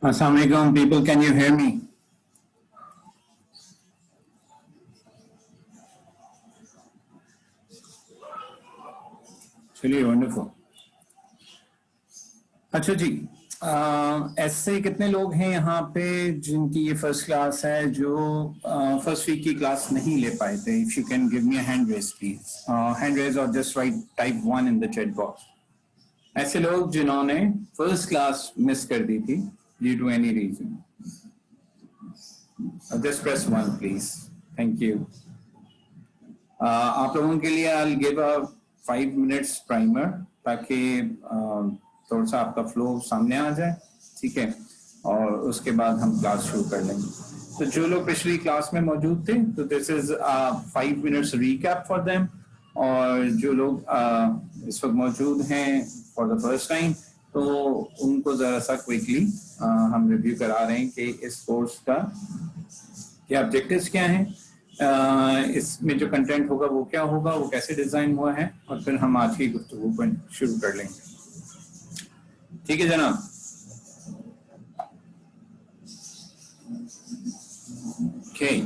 Assalamu alaikum people, can you hear me? चलिए wonderful. अच्छा जी, ऐसे कितने लोग हैं यहाँ पे जिनकी ये फर्स्ट क्लास है, जो फर्स्ट वीक की क्लास नहीं ले पाए थे? If you can give me a hand raise please, hand raise और just right type 1 in the chat box. ऐसे लोग जिन्होंने फर्स्ट क्लास मिस कर दी थी due to any reason, just press 1 please, thank you. आप लोगों के लिए I will give a 5 minutes primer, ताकि थोड़ा सा आपका फ्लो सामने आ जाए, ठीक है, और उसके बाद हम क्लास शुरू कर लेंगे। तो जो लोग पिछली क्लास में मौजूद थे, तो this is 5 minutes recap for them, और जो लोग इस वक्त मौजूद हैं फॉर द फर्स्ट टाइम, तो उनको जरा सा क्विकली हम रिव्यू करा रहे हैं कि इस कोर्स का क्या ऑब्जेक्टिव्स क्या हैं, इसमें जो कंटेंट होगा वो क्या होगा, वो कैसे डिजाइन हुआ है, और फिर हम आज की गुफ्तगू को शुरू कर लेंगे। ठीक है जनाब? ओके,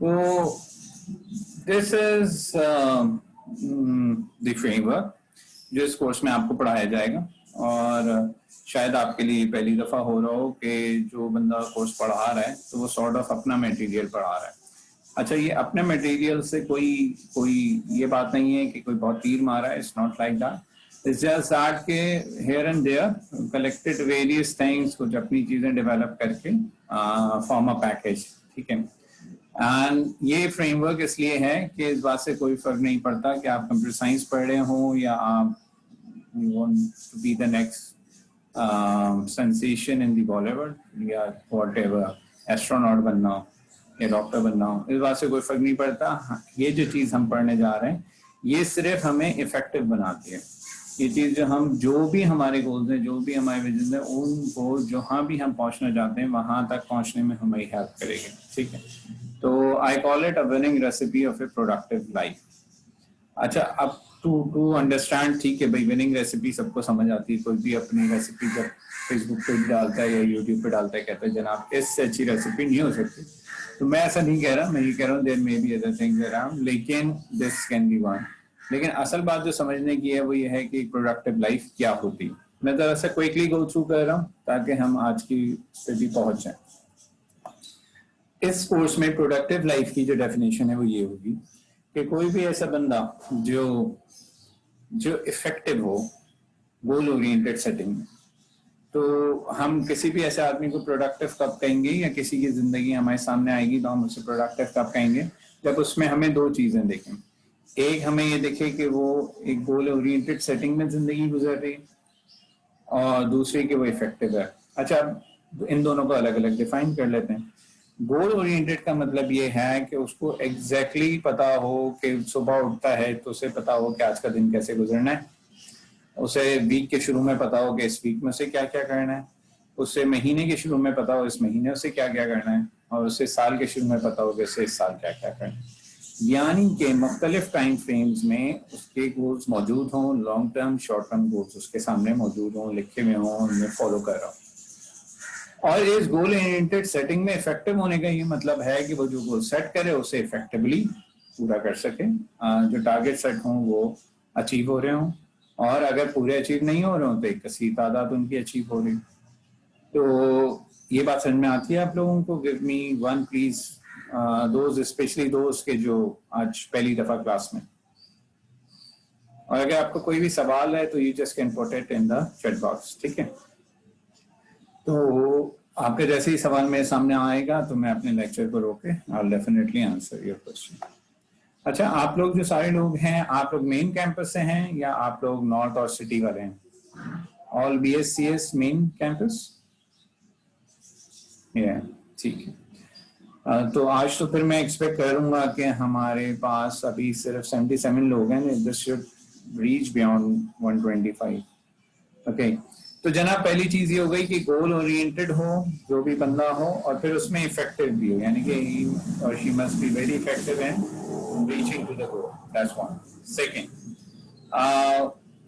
तो दिस इज द फ्रेमवर्क जो इस कोर्स में आपको पढ़ाया जाएगा, और शायद आपके लिए पहली दफा हो रहा हो कि जो बंदा कोर्स पढ़ा रहा है तो वो सॉर्ट ऑफ अपना मटेरियल पढ़ा रहा है। अच्छा, ये अपने मटेरियल से कोई ये बात नहीं है कि कोई बहुत तीर मारा है, it's not like that, it's just that के here and there collected various things, कुछ अपनी चीजें डेवलप करके फॉर्म अ पैकेज, ठीक है। एंड ये फ्रेमवर्क इसलिए है कि इस बात से कोई फर्क नहीं पड़ता कि आप कंप्यूटर साइंस पढ़ रहे हो या आप you want to be the next sensation in the Bollywood या whatever, एस्ट्रोनॉट बनना हो या डॉक्टर बनना हो, इस बात से कोई फर्क नहीं पड़ता। ये जो चीज़ हम पढ़ने जा रहे हैं ये सिर्फ हमें इफेक्टिव बनाती है। ये चीज़ जो भी हमारे गोल्स हैं, जो भी हमारे विजन है, उनको जहाँ भी हम पहुँचना चाहते हैं वहाँ तक पहुँचने में हमारी हेल्प करेगी, ठीक है। तो I call it a winning recipe of A productive life. अच्छा, अब टू अंडरस्टैंड, ठीक है भाई, विनिंग रेसिपी सबको समझ आती है, कोई भी अपनी रेसिपी जब फेसबुक पे डालता है या यूट्यूब पे डालता है, कहता है जनाब इससे अच्छी रेसिपी नहीं हो सकती। तो मैं ऐसा नहीं कह रहा, मैं ये कह रहा हूँ there may be other things around, लेकिन दिस कैन बी वन। लेकिन असल बात जो समझने की है वो ये है कि प्रोडक्टिव लाइफ क्या होती है। मैं जरा सा क्विकली गो थ्रू कर रहा हूँ ताकि हम आज की स्थिति पहुंच जाए। इस कोर्स में प्रोडक्टिव लाइफ की जो डेफिनेशन है वो ये होगी कि कोई भी ऐसा बंदा जो इफेक्टिव हो गोल ओरिएंटेड सेटिंग में, तो हम किसी भी ऐसे आदमी को प्रोडक्टिव कब कहेंगे, या किसी की जिंदगी हमारे सामने आएगी तो हम उसे प्रोडक्टिव कब कहेंगे, जब उसमें हमें दो चीजें देखें। एक हमें ये देखे कि वो एक गोल ओरिएंटेड सेटिंग में जिंदगी गुजर रही और दूसरी कि वो इफेक्टिव है। अच्छा, इन दोनों को अलग अलग डिफाइन कर लेते हैं। गोल ओरिएंटेड का मतलब ये है कि उसको एग्जैक्टली पता हो कि सुबह उठता है तो उसे पता हो कि आज का दिन कैसे गुजरना है, उसे वीक के शुरू में पता हो कि इस वीक में उसे क्या क्या करना है, उसे महीने के शुरू में पता हो इस महीने उसे क्या क्या करना है, और उसे साल के शुरू में पता हो कि उसे इस साल क्या क्या करना है। यानी कि मुख्तलिफ टाइम फ्रेम्स में उसके गोल्स मौजूद हों, long term short term goals उसके सामने मौजूद हों, लिखे हुए हों, उन्हें फॉलो कर रहा हूँ। और इस गोल ओरिएंटेड सेटिंग में इफेक्टिव होने का ये मतलब है कि वो जो गोल सेट करे उसे इफेक्टिवली पूरा कर सके, जो टारगेट सेट हों वो अचीव हो रहे हों, और अगर पूरे अचीव नहीं हो रहे हों तो एक कसीर तादाद उनकी अचीव हो रही। तो ये बात समझ में आती है आप लोगों को? Give me one please, those specially those के जो आज पहली दफा क्लास में। और अगर आपको कोई भी सवाल है तो you just can put it in the chat box, ठीक है? तो आपके जैसे ही सवाल मेरे सामने आएगा तो मैं अपने लेक्चर को रोके I will definitely answer your question. अच्छा, आप लोग जो सारे लोग हैं, आप लोग मेन कैंपस से हैं या आप लोग नॉर्थ और सिटी वाले हैं? All BSCS main campus? ठीक है। तो आज तो फिर मैं एक्सपेक्ट करूंगा कि हमारे पास अभी सिर्फ 77 लोग हैं, this should reach beyond 125। Okay, तो जनाब पहली चीज ये हो गई कि गोल ओरिएंटेड हो जो भी बंदा हो, और फिर उसमें इफेक्टिव भी हो, यानी कि ही और she must be very effective in reaching to the goal, that's one.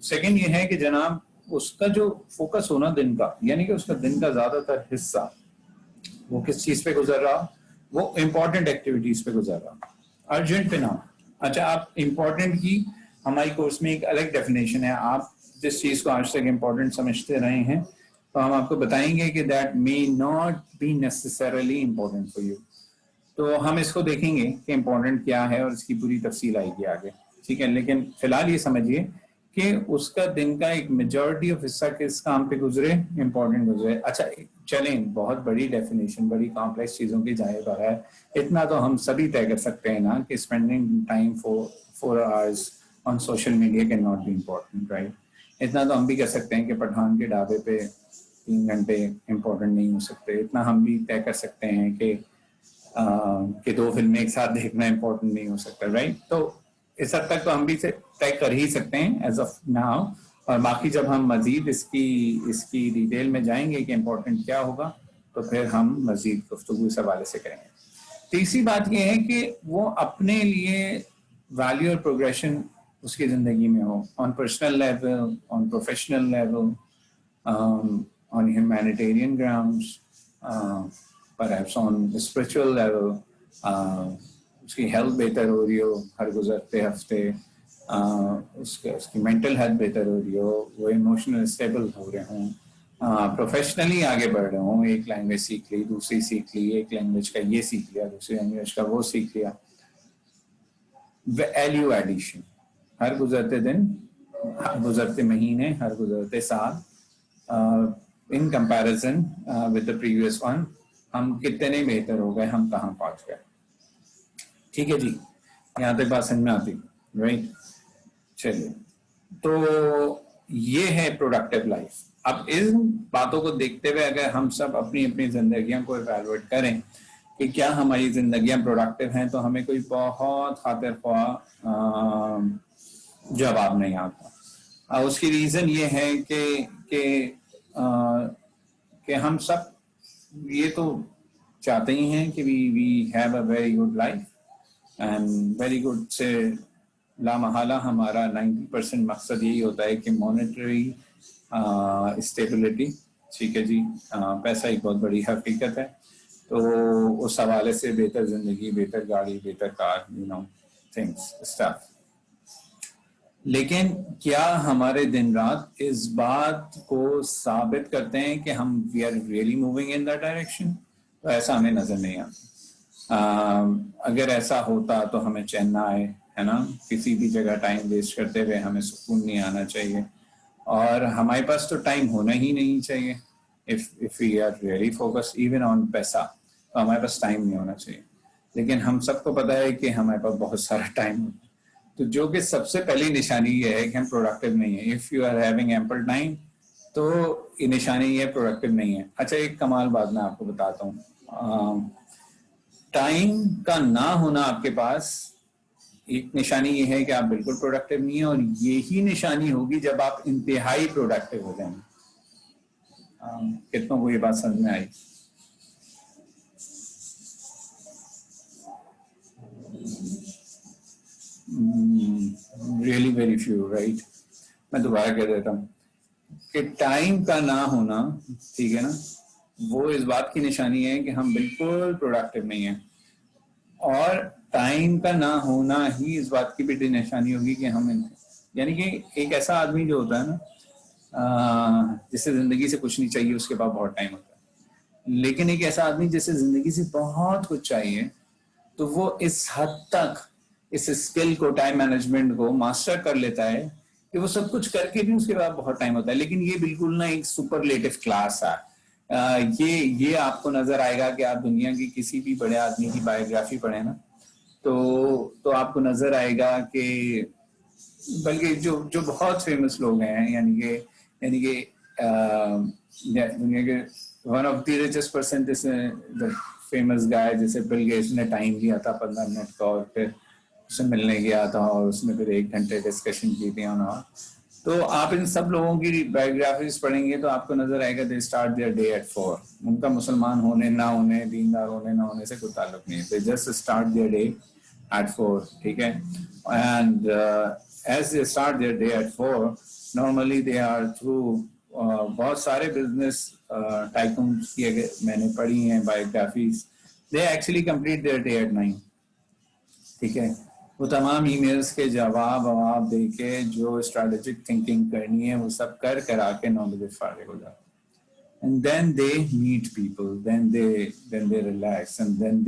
Second ये है कि जनाब उसका जो फोकस हो ना दिन का, यानी कि उसका दिन का ज्यादातर हिस्सा वो किस चीज पे गुजर रहा, वो इम्पोर्टेंट एक्टिविटीज पे गुजर रहा, अर्जेंट पे ना। अच्छा, आप इम्पोर्टेंट की हमारी कोर्स में एक अलग डेफिनेशन है, आप जिस चीज को आज तक इम्पोर्टेंट समझते रहे हैं तो हम आपको बताएंगे कि that may not be necessarily important for you. तो हम इसको देखेंगे कि इम्पोर्टेंट क्या है और इसकी पूरी तफसील आएगी आगे, ठीक है? लेकिन फिलहाल ये समझिए कि उसका दिन का एक मेजॉरिटी ऑफ हिस्सा किस काम पे गुजरे, इंपॉर्टेंट गुजरे। अच्छा चलें, बहुत बड़ी डेफिनेशन, बड़ी कॉम्प्लेक्स चीज़ों की जाए है, इतना तो हम सभी तय कर सकते हैं ना कि spending time for 4 hours on social media can not be important, right? इतना तो हम भी कह सकते हैं कि पठान के ढाबे पे 3 घंटे इम्पोर्टेंट नहीं हो सकते। इतना हम भी तय कर सकते हैं कि 2 फिल्में एक साथ देखना इम्पोर्टेंट नहीं हो सकता, राइट? तो इस हद तक तो हम भी तय कर ही सकते हैं एज ऑफ नाउ, और बाकी जब हम मजीद इसकी डिटेल में जाएंगे कि इम्पोर्टेंट क्या होगा तो फिर हम मजीद गुफ्तगू इस हवाले से करेंगे। तीसरी बात यह है कि वो अपने लिए वैल्यू और प्रोग्रेशन उसकी ज़िंदगी में हो, on personal level, on professional level, on humanitarian grounds, perhaps on spiritual level, उसकी हेल्थ बेहतर हो रही हो हर गुजरते हफ्ते, उसकी मेंटल हेल्थ बेहतर हो रही हो, वो इमोशनल स्टेबल हो रहे हों, प्रोफेशनली आगे बढ़ रहे हों, एक लैंग्वेज सीख ली, दूसरी सीख ली, एक लैंग्वेज का ये सीख लिया, दूसरी लैंग्वेज का वो सीख लिया। वैल्यू एडिशन हर गुजरते दिन, हर गुजरते महीने, हर गुजरते साल, in comparison with the previous one, हम कितने बेहतर हो गए, हम कहाँ पहुंच गए। ठीक है जी, यहाँ तक बात समझ में आती, राइट? चलिए, तो ये है प्रोडक्टिव लाइफ। अब इन बातों को देखते हुए अगर हम सब अपनी अपनी जिंदगियों को इवैल्यूएट करें कि क्या हमारी जिंदगियां प्रोडक्टिव हैं, तो हमें कोई बहुत खातिर ख्वाह जवाब नहीं आता। उसकी रीजन ये है कि हम सब ये तो चाहते ही हैं कि we have a very good life, and very good से लामहला हमारा 90% मकसद यही होता है कि मॉनेटरी स्टेबिलिटी, ठीक है जी, पैसा एक बहुत बड़ी हकीकत है, तो उस हवाले से बेहतर जिंदगी, बेहतर गाड़ी, बेहतर car, you know things stuff. लेकिन क्या हमारे दिन रात इस बात को साबित करते हैं कि हम we are really moving in that direction? तो ऐसा हमें नजर नहीं आता। अगर ऐसा होता तो हमें चैन ना आए, है ना? किसी भी जगह टाइम वेस्ट करते हुए हमें सुकून नहीं आना चाहिए, और हमारे पास तो टाइम होना ही नहीं चाहिए। If we are really focused even on पैसा, तो हमारे पास टाइम नहीं होना चाहिए। लेकिन हम सबको पता है कि हमारे पास बहुत सारा टाइम, तो जो कि सबसे पहली निशानी ये है कि हम प्रोडक्टिव नहीं है। If you are having ample time तो ये निशानी ये प्रोडक्टिव नहीं है। अच्छा, एक कमाल बात मैं आपको बताता हूँ, टाइम का ना होना आपके पास एक निशानी ये है कि आप बिल्कुल प्रोडक्टिव नहीं है, और यही निशानी होगी जब आप इंतहाई प्रोडक्टिव हो जाएंगे। कितनों को ये बात समझ में आई? Really very few, right. मैं दोबारा कह देता हूँ कि टाइम का ना होना, ठीक है ना, वो इस बात की निशानी है कि हम बिल्कुल प्रोडक्टिव नहीं है। और टाइम का ना होना ही इस बात की भी निशानी होगी कि हम, यानी कि एक ऐसा आदमी जो होता है ना, जिसे जिंदगी से कुछ नहीं चाहिए, उसके पास बहुत टाइम होता है। लेकिन एक ऐसा आदमी जिसे जिंदगी से बहुत कुछ चाहिए, तो वो इस हद तक इस स्किल को, टाइम मैनेजमेंट को मास्टर कर लेता है कि वो सब कुछ करके भी उसके बाद बहुत टाइम होता है। लेकिन ये बिल्कुल ना एक सुपरलेटिव क्लास है। ये आपको नजर आएगा कि आप दुनिया की किसी भी बड़े आदमी की बायोग्राफी पढ़े ना, तो आपको नजर आएगा कि बल्कि जो बहुत फेमस लोग हैं, यानी कि दुनिया के one of the richest person, जैसे द फेमस गाय, जैसे बिल गेट्स ने टाइम लिया था 15 मिनट का, और फिर उससे मिलने गया था और उसने फिर 1 घंटे डिस्कशन की थी ऑन। तो आप इन सब लोगों की बायोग्राफीज पढ़ेंगे तो आपको नजर आएगा they start their day at 4। उनका मुसलमान होने ना होने, दीनदार होने ना होने से कोई ताल्लुक नहीं है, they just start their day at 4, ठीक है। And as they start their day at 4, normally they are through बहुत सारे बिजनेस टाइकून्स की अगर मैंने पढ़ी हैं biographies, they actually complete their day at 9, ठीक है। वो तमाम ईमेल्स के जवाब दे के जो स्ट्रेटेजिक थिंकिंग करनी है वो सब करा के 9 बजे फारिग हो जाते हैं। And then they meet people, then they relax, and then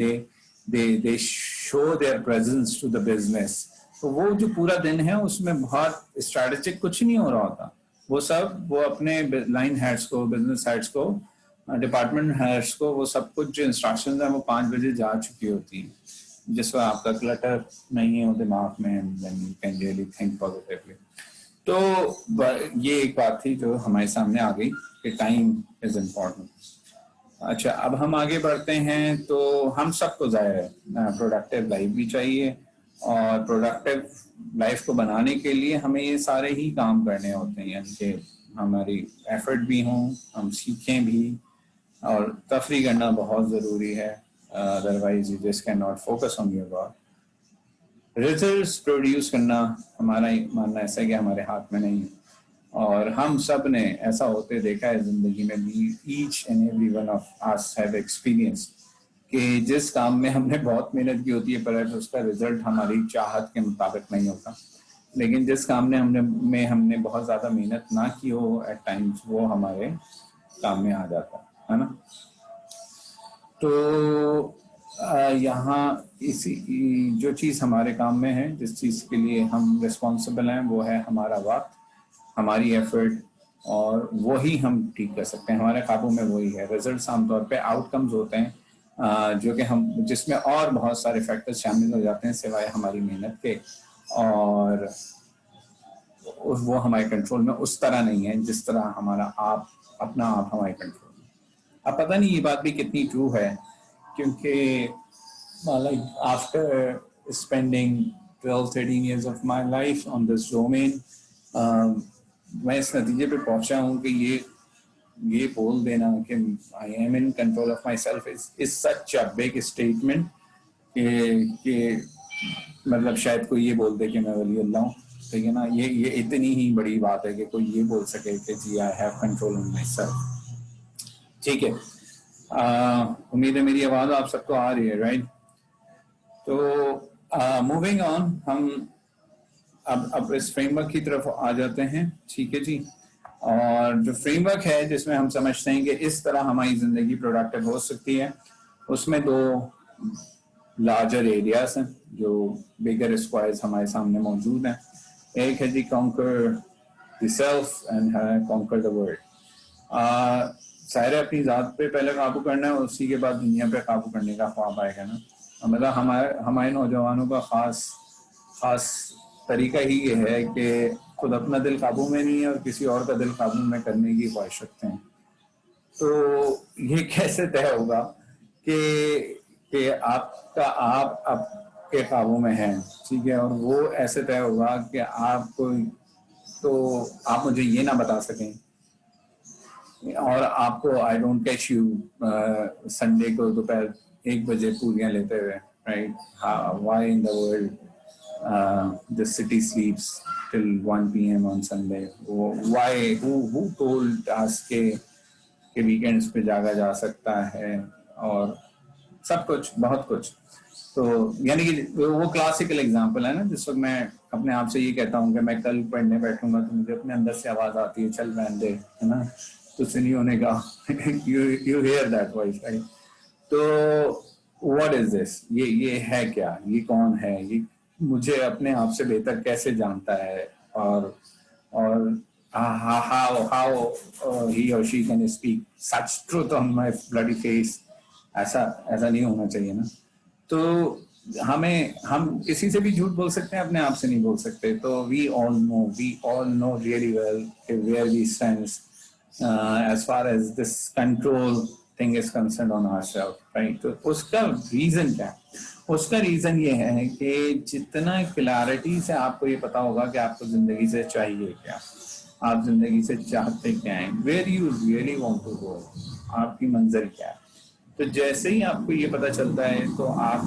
they show their presence to the business. तो वो जो पूरा दिन है उसमें बहुत स्ट्रेटेजिक कुछ नहीं हो रहा होता। वो अपने लाइन हेड्स को, बिजनेस हेड्स को, डिपार्टमेंट हेड्स को, वो सब कुछ जो इंस्ट्रक्शंस हैं वो 5 बजे जा चुकी होती हैं, जिसमें आपका क्लटर नहीं है दिमाग में, then you can really think positively। तो ये एक बात थी जो हमारे सामने आ गई कि टाइम इज इम्पोर्टेंट। अच्छा, अब हम आगे बढ़ते हैं। तो हम सबको जाहिर है प्रोडक्टिव लाइफ भी चाहिए, और प्रोडक्टिव लाइफ को बनाने के लिए हमें ये सारे ही काम करने होते हैं, यानी कि हमारी एफर्ट भी हों, हम सीखें भी, और तफरी करना बहुत ज़रूरी है, otherwise you just can not focus on your work. Results produce करना हमारा मानना ऐसा है कि हमारे हाथ में नहीं है, और हम सब ने ऐसा होते देखा है ज़िंदगी में भी। Each and every one of us have experience कि जिस काम में हमने बहुत मेहनत की होती है पर उसका रिजल्ट हमारी चाहत के मुताबिक नहीं होता, लेकिन जिस काम ने हमने बहुत ज़्यादा मेहनत ना की हो, एट टाइम्स वो हमारे काम में आ जाता है ना। तो यहाँ इसी जो चीज़ हमारे काम में है, जिस चीज़ के लिए हम रिस्पॉन्सिबल हैं, वो है हमारा वक्त, हमारी एफर्ट, और वही हम ठीक कर सकते हैं। हमारे काबू में वही है। रिजल्ट्स आमतौर पे आउटकम्स होते हैं जो कि हम, जिसमें और बहुत सारे फैक्टर्स शामिल हो जाते हैं सिवाय हमारी मेहनत के, और वो हमारे कंट्रोल में उस तरह नहीं है जिस तरह हमारा अपना आप हमारे कंट्रोल में। अब पता नहीं ये बात भी कितनी ट्रू है, क्योंकि like after spending 12-13 years of my life on this domain, मैं इस नतीजे पे पहुंचा हूँ कि ये बोल देना कि I am in control of my self is such a big statement कि मतलब शायद कोई ये बोल दे कि मैं वली अल्लाह हूँ, ठीक है ना। ये इतनी ही बड़ी बात है कि कोई ये बोल सके कि जी I have control on myself, ठीक है। उम्मीद है मेरी आवाज़ आप सबको आ रही है, राइट। तो मूविंग ऑन, हम अब इस फ्रेमवर्क की तरफ आ जाते हैं, ठीक है जी। और जो फ्रेमवर्क है जिसमें हम समझते हैं कि इस तरह हमारी ज़िंदगी प्रोडक्टिव हो सकती है, उसमें 2 लार्जर एरियाज हैं जो बिगर स्क्वायर्स हमारे सामने मौजूद हैं। एक है जी कॉन्कर द सेल्फ एंड है कॉन्कर द वर्ल्ड। सारे अपनी ज़ात पे पहले काबू करना है, उसी के बाद दुनिया पे काबू करने का ख्वाब आएगा ना। मतलब हमारे नौजवानों का ख़ास तरीका ही ये है कि खुद अपना दिल काबू में नहीं है और किसी और का दिल काबू में करने की ख्वाहिश रखते हैं। तो ये कैसे तय होगा कि आपका आप आपके काबू में है, ठीक है, और वो ऐसे तय होगा कि आपको, तो आप मुझे ये ना बता सकें और आपको I don't catch you Sunday को दोपहर 1 बजे पूरियां लेते हुए, right? Why in the world the city स्लीप्स till 1 p.m. on Sunday? Why? Who told us के वीकेंड्स पे जागा जा सकता है? और सब कुछ, बहुत कुछ। तो यानी कि वो क्लासिकल एग्जांपल है ना, जिस वक्त मैं अपने आप से ये कहता हूँ कि मैं कल पढ़ने बैठूंगा तो मुझे अपने अंदर से आवाज आती है, चल रहने दे, है ना, तो सुनी होने का you here that voice, right? तो व्हाट इज दिस? ये है क्या? ये कौन है? ये मुझे अपने आप से बेहतर कैसे जानता है? और how he or she can speak such truth on my bloody face? ऐसा नहीं होना चाहिए ना। तो हम किसी से भी झूठ बोल सकते हैं, अपने आप से नहीं बोल सकते। तो we all know really well where we stand as far as this control thing is concerned on ourselves, right? तो उसका रीजन क्या है? उसका रीजन ये है कि जितना क्लैरिटी से आपको ये पता होगा कि आपको जिंदगी से चाहिए क्या, आप जिंदगी से चाहते क्या हैं, where you really want to go, आपकी मंजिल क्या है, तो जैसे ही आपको ये पता चलता है तो आप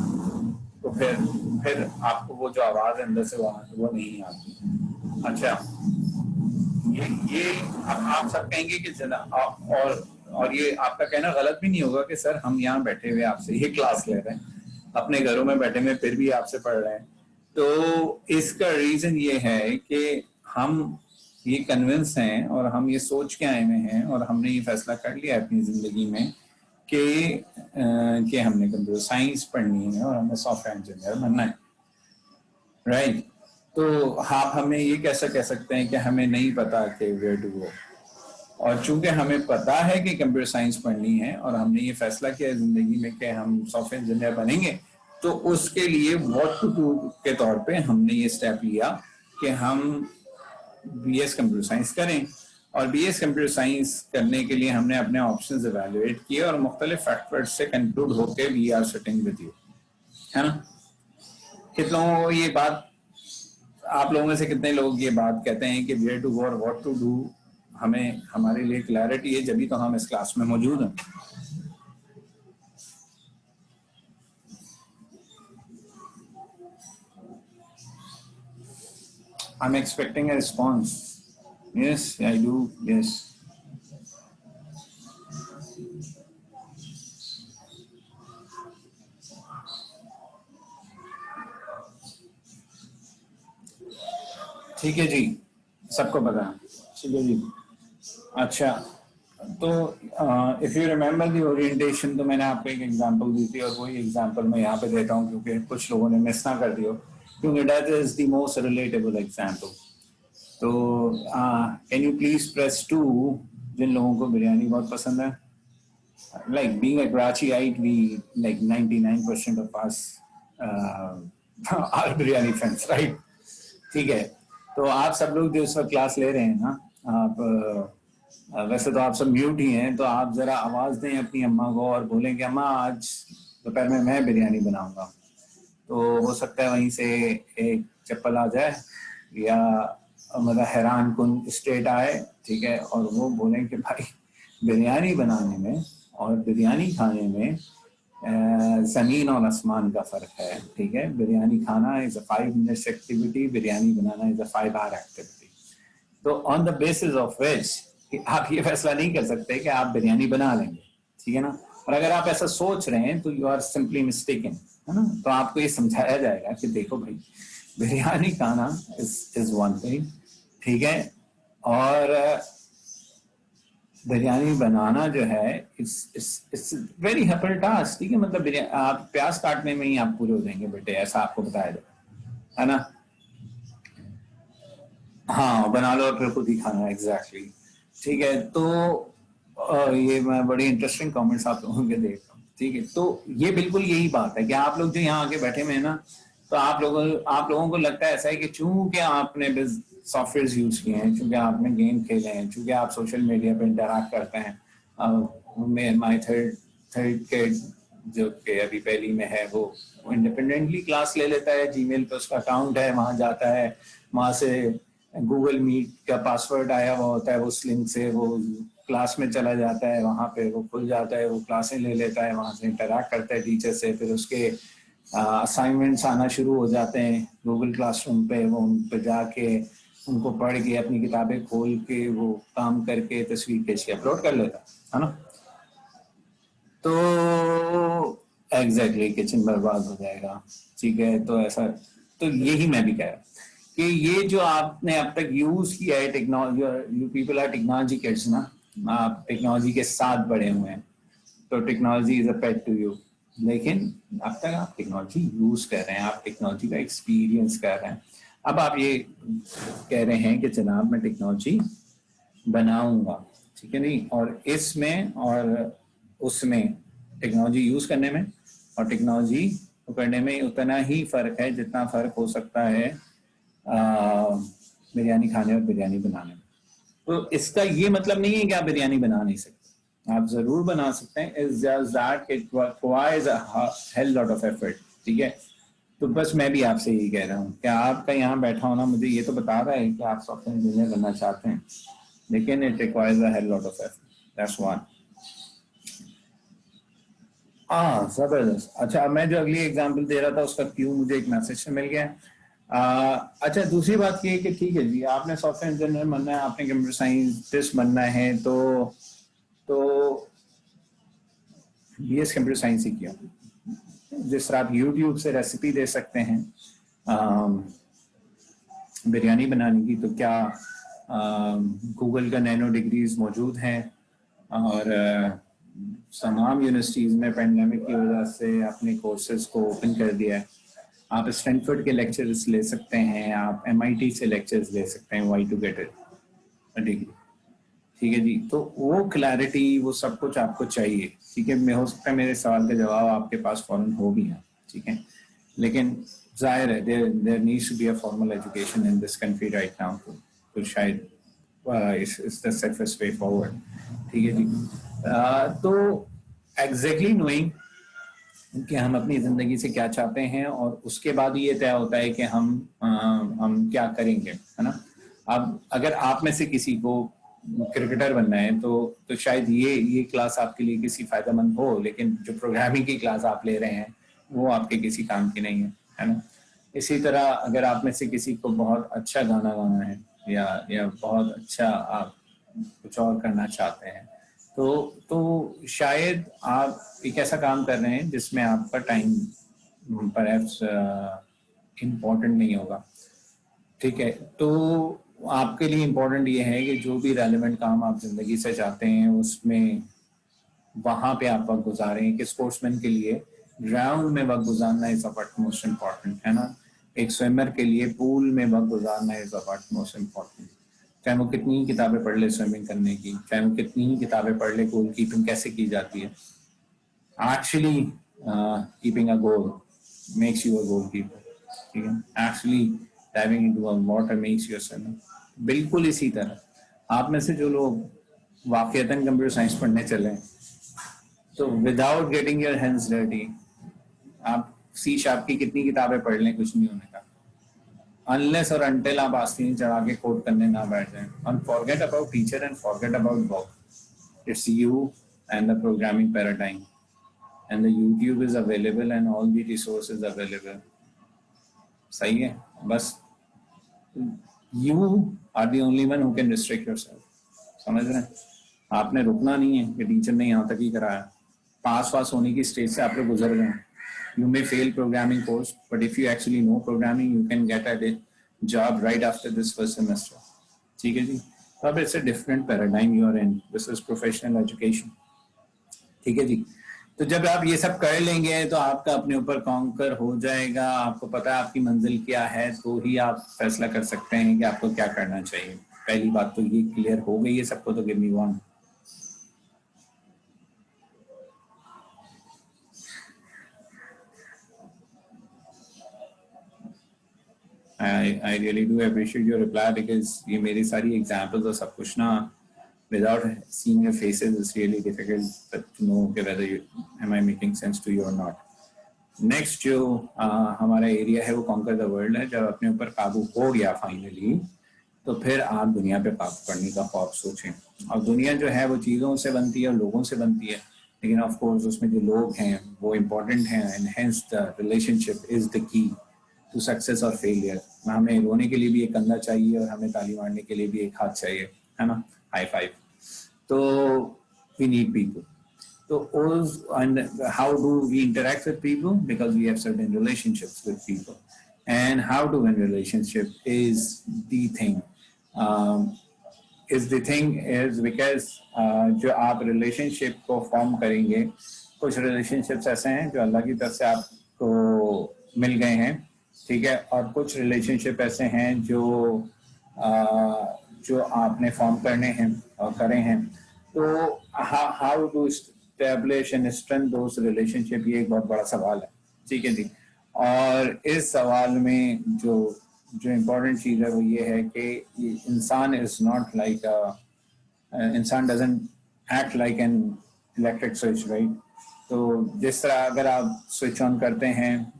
तो फिर आपको वो जो आवाज अंदर से वो नहीं आती। अच्छा, ये अब आप सब कहेंगे कि और ये आपका कहना गलत भी नहीं होगा कि सर हम यहाँ बैठे हुए आपसे ये क्लास ले रहे हैं, अपने घरों में बैठे हुए फिर भी आपसे पढ़ रहे हैं। तो इसका रीजन ये है कि हम ये कन्विंस हैं और हम ये सोच के आए हुए हैं और हमने ये फैसला कर लिया अपनी जिंदगी में कि हमने कंप्यूटर साइंस पढ़नी है और हमें सॉफ्टवेयर इंजीनियर बनना है, राइट? तो आप हमें ये कैसे कह सकते हैं कि हमें नहीं पता कि वेयर टू गो? और चूंकि हमें पता है कि कंप्यूटर साइंस पढ़नी है और हमने ये फैसला किया जिंदगी में कि हम सॉफ्टवेयर इंजीनियर बनेंगे, तो उसके लिए व्हाट टू डू के तौर पे हमने ये स्टेप लिया कि हम बीएस कंप्यूटर साइंस करें। और बीएस कंप्यूटर साइंस करने के लिए हमने अपने ऑप्शंस इवैल्यूएट किए और मुख्तलिफ फैक्टर्स से कंक्लूड होके we are sitting with you, है ना? कितनों ये बात, आप लोगों में से कितने लोग ये बात कहते हैं कि वेयर टू गो और व्हाट टू डू हमें हमारे लिए क्लैरिटी है, जब भी तो हम इस क्लास में मौजूद हैं। I'm expecting a response. Yes, I do. Yes. ठीक है जी, सबको पता है, ठीक है जी। अच्छा, तो if you remember the orientation, तो मैंने आपको एक एग्जांपल दी थी और वही एग्जांपल मैं यहाँ पे देता हूँ क्योंकि कुछ लोगों ने मिस ना कर दियो, क्योंकि that is the most relatable example. तो कैन यू प्लीज प्रेस 2 जिन लोगों को बिरयानी बहुत पसंद है। Like being a Karachiite, we like 99% of us are biryani fans, right? ठीक है, तो आप सब लोग जो इस वक्त क्लास ले रहे हैं ना, आप वैसे तो आप सब म्यूट ही हैं, तो आप जरा आवाज दें अपनी अम्मा को और बोलें कि अम्मा आज दोपहर में मैं बिरयानी बनाऊंगा। तो हो सकता है वहीं से एक चप्पल आ जाए या मतलब हैरान कुन स्टेट आए, ठीक है, और वो बोलें कि भाई बिरयानी बनाने में और बिरयानी खाने में जमीन और आसमान का फर्क है, ठीक है। बिरयानी खाना is a 5 minutes activity, biryani बनाना इज अ 5 आवर एक्टिविटी। तो on the basis of which आप ये फैसला नहीं कर सकते कि आप बिरयानी बना लेंगे, ठीक है ना। और अगर आप ऐसा सोच रहे हैं तो यू आर सिंपली मिस्टेकन, है ना। तो आपको ये समझाया जाएगा कि देखो भाई, बिरयानी खाना इज वन थिंग, ठीक है, और बिरयानी बनाना जो है इट्स वेरी हम्बल टास्क, ठीक है। मतलब आप प्याज काटने में ही आप पूरे हो जाएंगे बेटे, ऐसा आपको बताया जाए, है ना। हाँ, बना लो और फिर खुद ही खाना, एग्जैक्टली, ठीक है। तो ये मैं बड़ी इंटरेस्टिंग कमेंट्स आप लोगों के देख रहा हूँ, ठीक है। तो ये बिल्कुल यही बात है कि आप लोग जो यहाँ आके बैठे हुए हैं ना, तो आप लोगों को लगता है ऐसा है कि चूंकि आपने सॉफ्टवेयर यूज किए हैं, चूंकि आपने गेम खेले हैं, चूंकि आप सोशल मीडिया पे इंटरैक्ट करते हैं, माई थर्ड के जो कि अभी पहली में है वो इंडिपेंडेंटली क्लास ले लेता है, जीमेल पे उसका अकाउंट है, वहां जाता है, वहां से गूगल मीट का पासवर्ड आया हुआ होता है, उस लिंक से वो क्लास में चला जाता है, वहां पे वो खुल जाता है, वो क्लासें ले लेता है, वहां से इंटरैक्ट करता है टीचर से, फिर उसके असाइनमेंट्स आना शुरू हो जाते हैं गूगल क्लासरूम पे, वो उन पे जाके उनको पढ़ के अपनी किताबें खोल के वो काम करके तस्वीर खींच के अपलोड कर लेता है ना। तो एग्जैक्टली किचन बर्बाद हो जाएगा, ठीक है। तो ऐसा, तो यही मैं भी कह रहा हूँ कि ये जो आपने अब तक यूज किया है technology, you people are technology kids ना, आप टेक्नोलॉजी के साथ बड़े हुए हैं, तो technology is a pet to you, लेकिन अब तक आप टेक्नोलॉजी यूज कर रहे हैं, आप टेक्नोलॉजी का एक्सपीरियंस कर रहे हैं। अब आप ये कह रहे हैं कि जनाब मैं टेक्नोलॉजी बनाऊंगा, ठीक है नहीं, और इसमें और उसमें टेक्नोलॉजी यूज करने में और टेक्नोलॉजी करने में उतना ही फर्क है जितना फर्क हो सकता है बिरयानी खाने और बिरयानी बनाने में। तो इसका ये मतलब नहीं है कि आप बिरयानी बना नहीं सकते, आप जरूर बना सकते हैं, it's just that it requires a hell lot of effort, ठीक है। तो बस मैं भी आपसे यही कह रहा हूँ कि आपका यहाँ बैठा होना मुझे ये तो बता रहा है कि आप सॉफ्टवेयर इंजीनियर बनना चाहते हैं, लेकिन it requires a hell lot of effort, that's one. हाँ जबरदस्त। अच्छा, मैं जो अगली एग्जांपल दे रहा था उसका क्यों मुझे एक मैसेज से मिल गया। अच्छा, दूसरी बात ये है कि ठीक है जी, आपने सॉफ्टवेयर इंजीनियर बनना है, आपने कंप्यूटर साइंटिस्ट बनना है, तो बीएस कंप्यूटर साइंस ही किया। जिस तरह आप यूट्यूब से रेसिपी दे सकते हैं बिरयानी बनाने की, तो क्या गूगल का नैनो डिग्रीज मौजूद हैं, और तमाम यूनिवर्सिटीज़ में पेंडेमिक की वजह से अपने कोर्सेज को ओपन कर दिया है। आप स्टैनफोर्ड के लेक्चर्स ले सकते हैं, आप एमआईटी से लेक्चर्स ले सकते हैं, why to get it degree, ठीक है जी। तो वो क्लैरिटी, वो सब कुछ आपको चाहिए, ठीक है। मैं हो सकता है मेरे सवाल का जवाब आपके पास फौरन हो भी है, ठीक है, लेकिन जाहिर है there needs to be a formal education in this country right now, तो शायद इस द सेफेस्ट वे फॉरवर्ड, ठीक है जी। तो एग्जैक्टली नोइंग कि हम अपनी जिंदगी से क्या चाहते हैं, और उसके बाद ये तय होता है कि हम क्या करेंगे, है ना। अब अगर आप में से किसी को क्रिकेटर बनना है तो शायद ये क्लास आपके लिए किसी फायदेमंद हो, लेकिन जो प्रोग्रामिंग की क्लास आप ले रहे हैं वो आपके किसी काम की नहीं है ना। इसी तरह अगर आप में से किसी को बहुत अच्छा गाना गाना है, या बहुत अच्छा आप कुछ और करना चाहते हैं, तो शायद आप एक ऐसा काम कर रहे हैं जिसमें आपका टाइम परहैप्स इम्पोर्टेंट नहीं होगा, ठीक है। तो आपके लिए इम्पोर्टेंट ये है कि जो भी रेलेवेंट काम आप जिंदगी से चाहते हैं उसमें वहां पे आप वक्त गुजारें। कि स्पोर्ट्समैन के लिए ग्राउंड में वक्त गुजारना इज ऑफ मोस्ट इम्पॉर्टेंट, है ना। एक स्विमर के लिए पूल में वक्त गुजारना इज ऑफ मोस्ट इम्पॉर्टेंट, चाहे वो कितनी ही किताबें पढ़ ले स्विमिंग करने की, चाहे वो कितनी ही किताबें पढ़ ले गोल कीपिंग कैसे की जाती है। Actually keeping a goal makes you a goal keeper, ठीक है। Actually diving into a water makes you a swimmer. बिल्कुल इसी तरह आप में से जो लोग वाकईतन कंप्यूटर साइंस पढ़ने चले हैं, तो without getting your hands dirty आप सी शार्प की कितनी किताबें पढ़ लें, कुछ नहीं होने का, अनलेस और अनटिल आप आस्तीन चढ़ा के कोड करने ना बैठ जाएं। And forget about teacher and forget about book, it's you and the programming paradigm, and the YouTube is available and all the resources available, सही है। बस you are the only one who can restrict yourself, समझ रहे हैं। आपने रुकना नहीं है कि टीचर ने यहाँ तक ही कराया, पास होने की स्टेज से आप लोग गुजर गए। You may fail programming course, but if you actually know programming, you can get a job right after this first semester, ठीक है जी। तो अब it's a different paradigm you are in, this is professional education, ठीक है जी। तो जब आप ये सब कर लेंगे तो आपका अपने ऊपर कॉन्कर हो जाएगा, आपको पता है आपकी मंजिल क्या है, तो ही आप फैसला कर सकते हैं कि आपको क्या करना चाहिए। पहली बात तो ये क्लियर हो गई है सबको, तो give me one. I really do appreciate your reply because ये मेरी सारी examples और सब कुछ ना without seeing your faces it's really difficult to know whether you am I making sense to you or not. Next जो हमारा area है वो conquer the world है. जब अपने ऊपर काबू हो गया फाइनली तो फिर आप दुनिया पे काबू करने का ख्वाब सोचें. और दुनिया जो है वो चीज़ों से बनती है और लोगों से बनती है, लेकिन ऑफ कोर्स उसमें जो लोग हैं वो इम्पोर्टेंट हैं and hence the relationship is the key to success और फेलियर. हमें रोने के लिए भी एक कंधा चाहिए और हमें ताली मारने के लिए भी एक हाथ चाहिए, है ना, हाई फाइव. तो we need people. So, and how do we interact with people? Because we have certain relationships with people. And how to win relationship is the thing. Is because जो आप relationship को form करेंगे, कुछ relationships ऐसे हैं जो अल्लाह की तरफ से आपको मिल गए हैं, ठीक है, और कुछ relationship ऐसे हैं जो आपने form करने हैं और करे हैं. तो how to establish and strengthen those relationship, ये एक बहुत बड़ा सवाल है, ठीक है जी. और इस सवाल में जो इम्पोर्टेंट चीज़ है वो ये है कि इंसान इज नॉट लाइक इंसान doesn't act like an electric switch, right. तो जिस तरह अगर आप स्विच ऑन करते हैं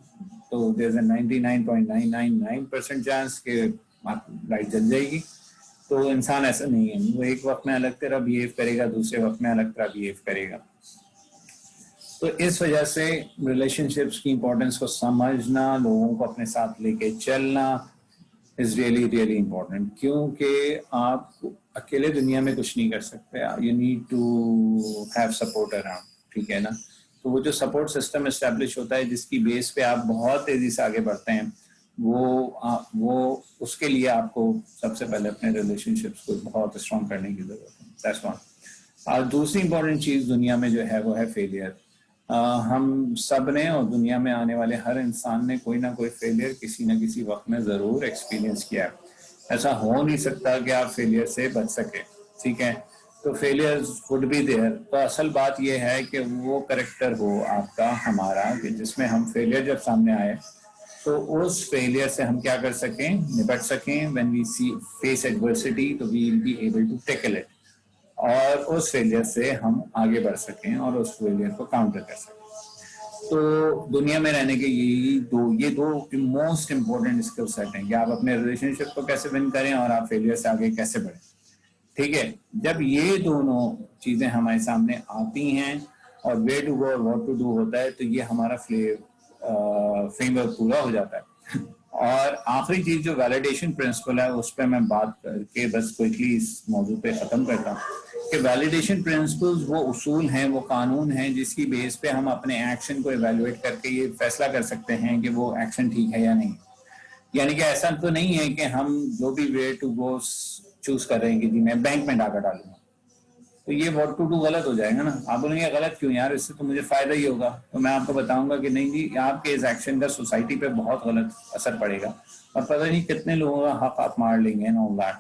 तो देयर इज अ 99.999% चांस कि लाइट जल जाएगी. तो इंसान ऐसा नहीं है, वो एक वक्त में अलग तरह बिहेव करेगा, दूसरे वक्त में अलग तरह बिहेव करेगा. तो इस वजह से रिलेशनशिप्स की इम्पोर्टेंस को समझना, लोगों को अपने साथ लेके चलना इज रियली रियली इम्पोर्टेंट. क्योंकि आप अकेले दुनिया में कुछ नहीं कर सकते, you need to have support around, ठीक है ना. तो वो जो सपोर्ट सिस्टम इस्टेब्लिश होता है जिसकी बेस पे आप बहुत तेजी से आगे बढ़ते हैं, वो उसके लिए आपको सबसे पहले अपने रिलेशनशिप्स को बहुत स्ट्रॉन्ग करने की जरूरत है. That's one. और दूसरी इंपॉर्टेंट चीज़ दुनिया में जो है वो है फेलियर. हम सब ने और दुनिया में आने वाले हर इंसान ने कोई ना कोई फेलियर किसी न किसी वक्त में ज़रूर एक्सपीरियंस किया है. ऐसा हो नहीं सकता कि आप फेलियर से बच सके, ठीक है. तो फेलियर्स वुड बी देयर. तो असल बात यह है कि वो करेक्टर हो आपका, हमारा, कि जिसमें हम फेलियर जब सामने आए तो उस फेलियर से हम क्या कर सकें, निपट सकें. When we see face adversity तो we will be able to tackle it, और उस फेलियर से हम आगे बढ़ सकें और उस फेलियर को काउंटर कर सकें. तो दुनिया में रहने के ये दो मोस्ट इम्पोर्टेंट स्किल सेट हैं कि आप अपने रिलेशनशिप को कैसे विन करें और आप फेलियर से आगे कैसे बढ़ें, ठीक है. जब ये दोनों चीज़ें हमारे सामने आती हैं और वे टू गो और व्हाट टू डू होता है, तो ये हमारा फ्रेमवर्क पूरा हो जाता है. और आखिरी चीज़ जो वैलिडेशन प्रिंसिपल है उस पर मैं बात करके बस क्विकली इस मौजू पे ख़त्म करता हूँ कि वैलिडेशन प्रिंसिपल्स वो उसूल हैं, वो कानून हैं जिसकी बेस पे हम अपने एक्शन को इवेलुएट करके ये फैसला कर सकते हैं कि वो एक्शन ठीक है या नहीं. यानी कि ऐसा तो नहीं है कि हम जो भी वे टू गो चूज कर रहे हैं कि जी मैं बैंक में डाका डालूंगा, तो ये व्हाट टू डू गलत हो जाएगा ना. आप बोलेंगे गलत क्यों यार, इससे तो मुझे फायदा ही होगा. तो मैं आपको बताऊंगा कि नहीं जी, आपके इस एक्शन का सोसाइटी पे बहुत गलत असर पड़ेगा और पता नहीं कितने लोगों का हक आप मार लेंगे एंड ऑल दैट.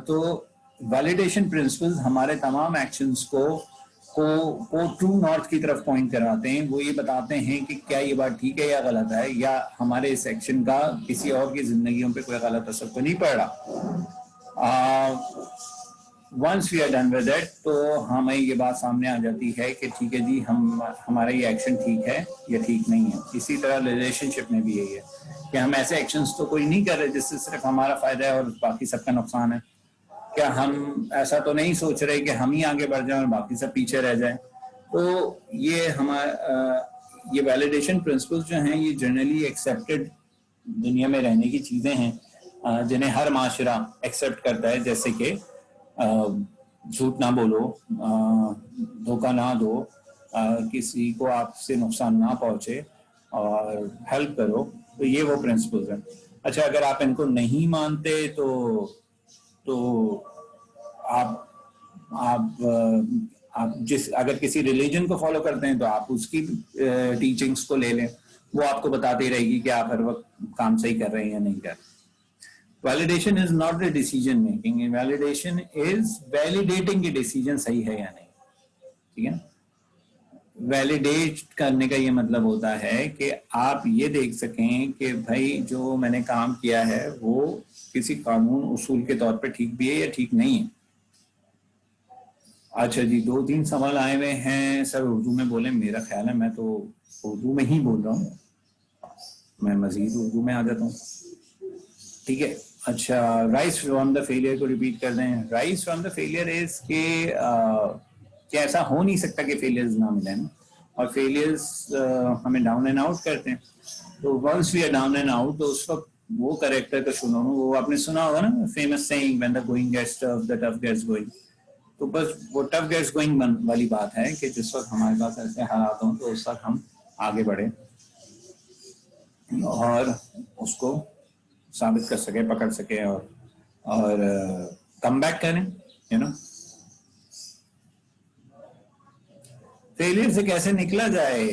तो वैलिडेशन प्रिंसिपल्स हमारे तमाम एक्शंस को ट्रू नॉर्थ की तरफ पॉइंट कराते हैं. वो ये बताते हैं कि क्या ये बात ठीक है या गलत है, या हमारे इस एक्शन का किसी और की जिंदगियों पे कोई गलत असर तो नहीं पड़ रहा. Once we are done with it तो हमें ये बात सामने आ जाती है कि ठीक है जी, हमारा ये एक्शन ठीक है या ठीक नहीं है. इसी तरह रिलेशनशिप में भी यही है कि हम ऐसे एक्शंस तो कोई नहीं कर रहे जिससे सिर्फ हमारा फायदा है और बाकी सबका नुकसान है. क्या हम ऐसा तो नहीं सोच रहे कि हम ही आगे बढ़ जाएं और बाकी सब पीछे रह जाएं. तो ये वैलिडेशन प्रिंसिपल्स जो हैं ये जनरली एक्सेप्टेड दुनिया में रहने की चीज़ें हैं जिन्हें हर माशरा एक्सेप्ट करता है. जैसे कि झूठ ना बोलो, धोखा ना दो, किसी को आपसे नुकसान ना पहुंचे और हेल्प करो. तो ये वो प्रिंसिपल्स हैं. अच्छा, अगर आप इनको नहीं मानते तो आप अगर किसी रिलीजन को फॉलो करते हैं तो आप उसकी टीचिंग्स को ले लें, वो आपको बताती रहेगी कि आप हर वक्त काम सही कर रहे हैं या नहीं कर रहे. Validation is not the decision making, validation is validating कि डिसीजन सही है या नहीं, ठीक है. वैलिडेट करने का ये मतलब होता है कि आप ये देख सकें कि भाई जो मैंने काम किया है वो किसी कानून उसूल के तौर पे ठीक भी है या ठीक नहीं है। अच्छा जी, 2-3 सवाल आए हुए हैं सर, उर्दू में बोले। मेरा ख्याल है मैं तो उर्दू में ही बोल रहा हूँ, मैं मजीद उर्दू में आ जाता हूँ। ठीक है। अच्छा, राइज फ्रॉम द फेलियर को रिपीट कर दें। Rise from the failure is के कि ऐसा हो नहीं सकता कि फेलियर्स ना मिले ना, और फेलियर्स हमें डाउन एंड आउट करते हैं। तो once we are down and out, तो उस वक्त वो करेक्टर का सुनो, वो आपने सुना होगा ना, famous saying, when the going gets tough the tough gets going. तो बस वो टफ गेट्स गोइंग वाली बात है कि जिस वक्त हमारे पास ऐसे हालात हों तो उस वक्त हम आगे बढ़े और उसको साबित कर सके, पकड़ सके और कम बैक करें, यू नो। फेलियर से कैसे निकला जाए,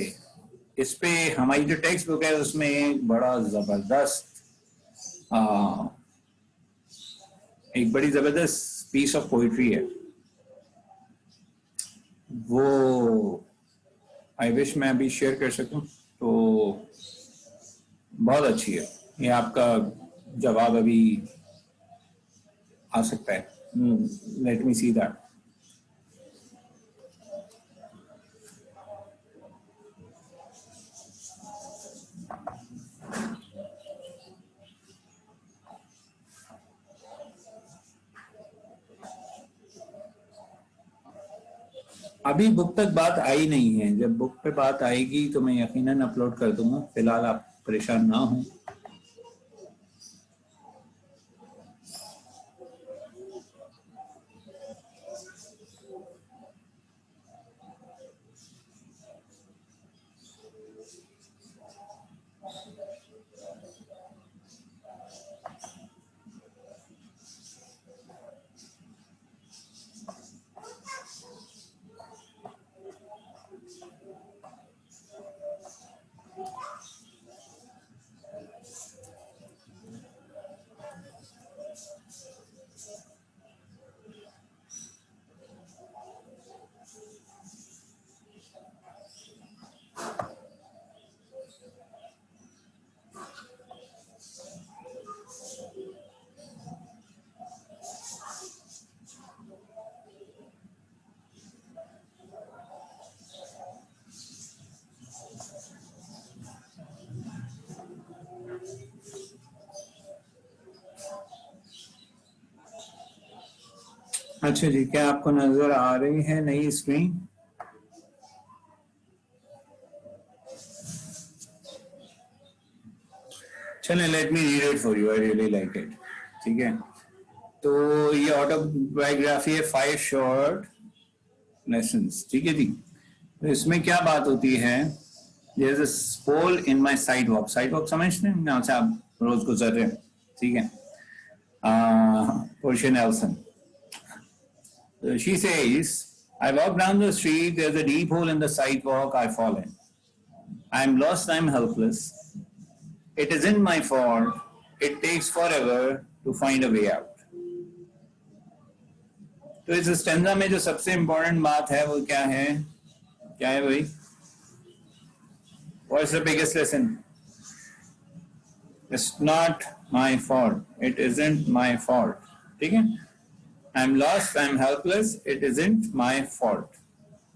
इस पे हमारी जो टेक्स्ट बुक है उसमें एक बड़ा जबरदस्त एक बड़ी जबरदस्त पीस ऑफ पोइट्री है। वो आई विश मैं अभी शेयर कर सकूं, तो बहुत अच्छी है। ये आपका जवाब अभी आ सकता है। Let me see that. अभी बुक तक बात आई नहीं है, जब बुक पे बात आएगी तो मैं यकीनन अपलोड कर दूंगा। फिलहाल आप परेशान ना हो। अच्छा जी, क्या आपको नजर आ रही है नई स्क्रीन? चलें, let me read it for you, I really like it. ठीक है, तो ये ऑटोबायोग्राफी है, 5 शॉर्ट लेसन्स। ठीक है जी। तो इसमें क्या बात होती है, there is a pole in my sidewalk. Sidewalk समझते हैं, यहाँ से आप रोज गुजर रहे हैं। ठीक है। Portia Nelson, she says, I walk down the street, there's a deep hole in the sidewalk, I fall in. I'm lost, I'm helpless. It isn't my fault. It takes forever to find a way out. तो इस stanza में जो सबसे important बात है वो क्या है? क्या है भाई? What's the biggest lesson? It's not my fault. It isn't my fault. ठीक है? I'm lost, I'm helpless. It isn't my fault.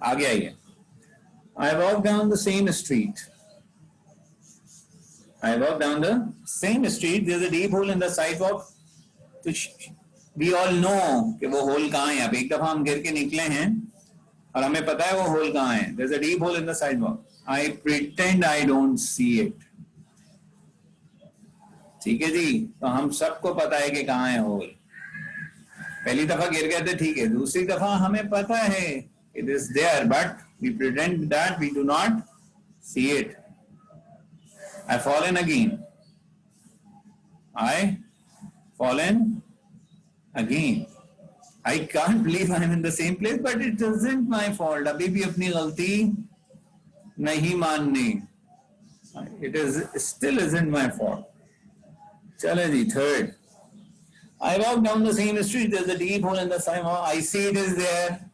आगे आइए. I walk down the same street. I walk down the same street. There's a deep hole in the sidewalk. तो we all know कि वो whole कहाँ है। अब एक दफा हम गिर के निकले हैं और हमें पता है वो होल कहाँ है। There's a deep hole in the sidewalk. I pretend I don't see it. ठीक है जी, तो हम सबको पता है कि कहाँ है होल। पहली दफा गिर गए थे, ठीक है, दूसरी दफा हमें पता है it is there, but we pretend that we do not see it. I fallen again. I fallen again. I can't believe I'm in the same place, but it isn't my fault. अभी भी अपनी गलती नहीं माननी. It is still isn't my fault. चले जी, third. I walk down the same street. There's a deep hole in the sidewalk. I see it is there.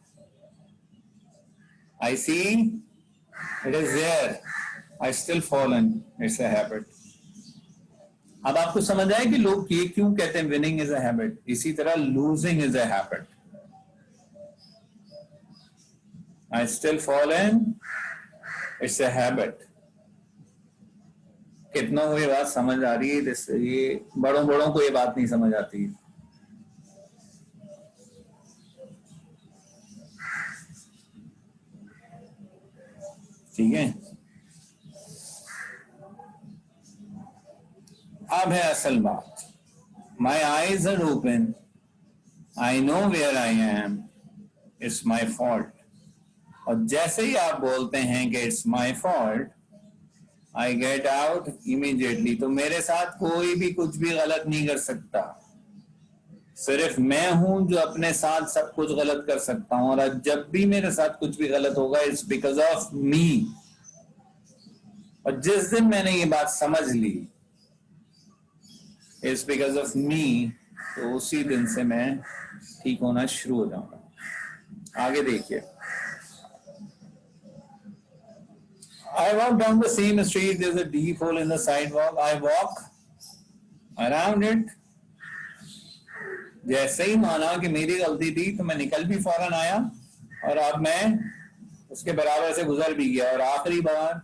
I see It is there. I still fall in. It's a habit. अब आपको समझ आया कि लोग ये क्यों कहते हैं winning is a habit. इसी तरह losing is a habit. I still fall in. It's a habit. कितना वो ये बात समझ आ रही है? ये बड़ों को ये बात नहीं समझ आती. ठीक है. अब है असल बात. My eyes are open. I know where I am. It's my fault. और जैसे ही आप बोलते हैं कि it's my fault, I get out immediately. तो मेरे साथ कोई भी कुछ भी गलत नहीं कर सकता. सिर्फ मैं हूं जो अपने साथ सब कुछ गलत कर सकता हूं. और जब भी मेरे साथ कुछ भी गलत होगा, it's because of me. और जिस दिन मैंने ये बात समझ ली, it's because of me, तो उसी दिन से मैं ठीक होना शुरू हो जाऊंगा. आगे देखिए. I walk down the same street. There's a deep hole in the sidewalk. I walk around it. जैसे ही माना कि मेरी गलती थी तो मैं निकल भी फौरन आया और अब मैं उसके बराबर से गुजर भी गया. और आखिरी बार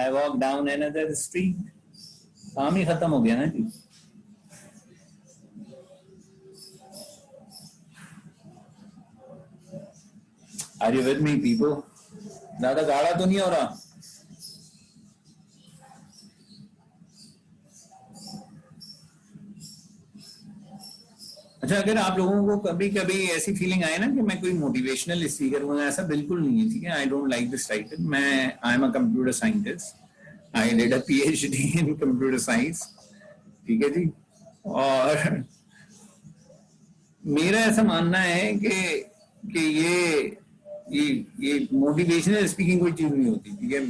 I walk down another street. काम ही खत्म हो गया ना जी. Are you with me, people? ज्यादा गाढ़ा तो नहीं हो रहा? अच्छा, अगर आप लोगों को कभी कभी ऐसी फीलिंग आए ना कि मैं कोई मोटिवेशनल स्पीकर हूँ, ऐसा बिल्कुल नहीं है. ठीक है. I don't like this title. I am a computer scientist. I did a PhD in computer science. ठीक है जी. और मेरा ऐसा मानना है कि ये मोटिवेशनल स्पीकिंग कोई चीज नहीं होती. ठीक है.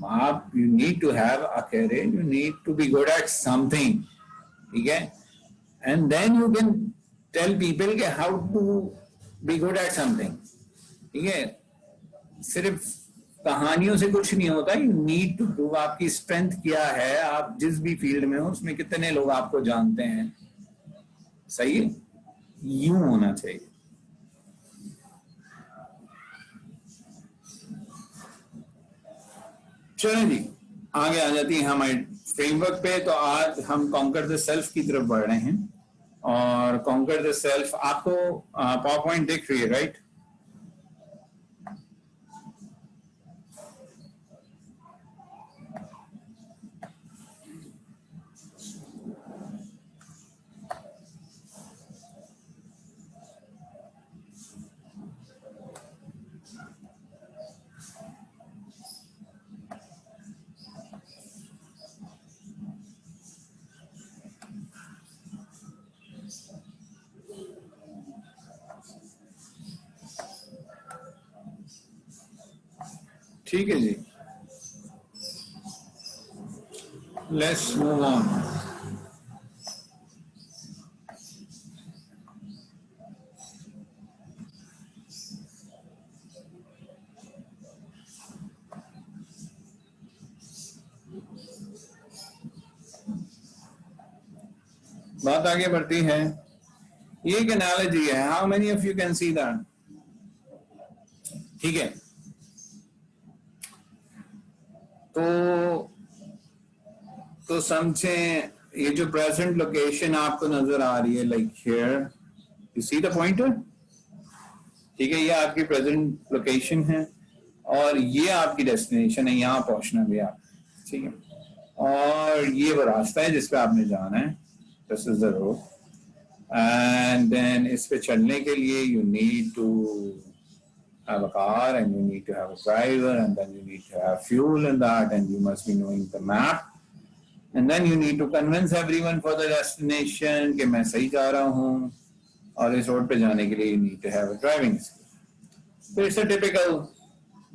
आप you need to have a courage. You need to be good at something. ठीक है. And then you can tell people के how to be good at something. ठीक है. सिर्फ कहानियों से कुछ नहीं होता. यू नीड टू प्रूव आपकी स्ट्रेंथ क्या है. आप जिस भी फील्ड में हो उसमें कितने लोग आपको जानते हैं. सही है. यूं होना चाहिए. चलो जी, आगे आ जाती है हमारे फ्रेमवर्क पे. तो आज हम कॉन्कर द सेल्फ की तरफ बढ़ रहे हैं. और कॉन्कर द सेल्फ आपको पावर पॉइंट दिख रही है, राइट? ठीक है जी. Let's move on. बात आगे बढ़ती है. ये एक एनालॉजी है. How many of you can see that? ठीक है. तो समझें, ये जो प्रेजेंट लोकेशन आपको नजर आ रही है, like here, you see the pointer. ठीक है. ये आपकी प्रेजेंट लोकेशन है और ये आपकी डेस्टिनेशन है. यहाँ पहुंचना भी आप. ठीक है. और ये वो रास्ता है जिस पे आपने जाना है. This is the road. And then इस पे चलने के लिए you need to have a car and you need to have a driver and then you need to have fuel in that and you must be knowing the map and then you need to convince everyone for the destination कि मैं सही जा रहा हूँ. और इस road पे जाने के लिए you need to have a driving skill. तो it's a typical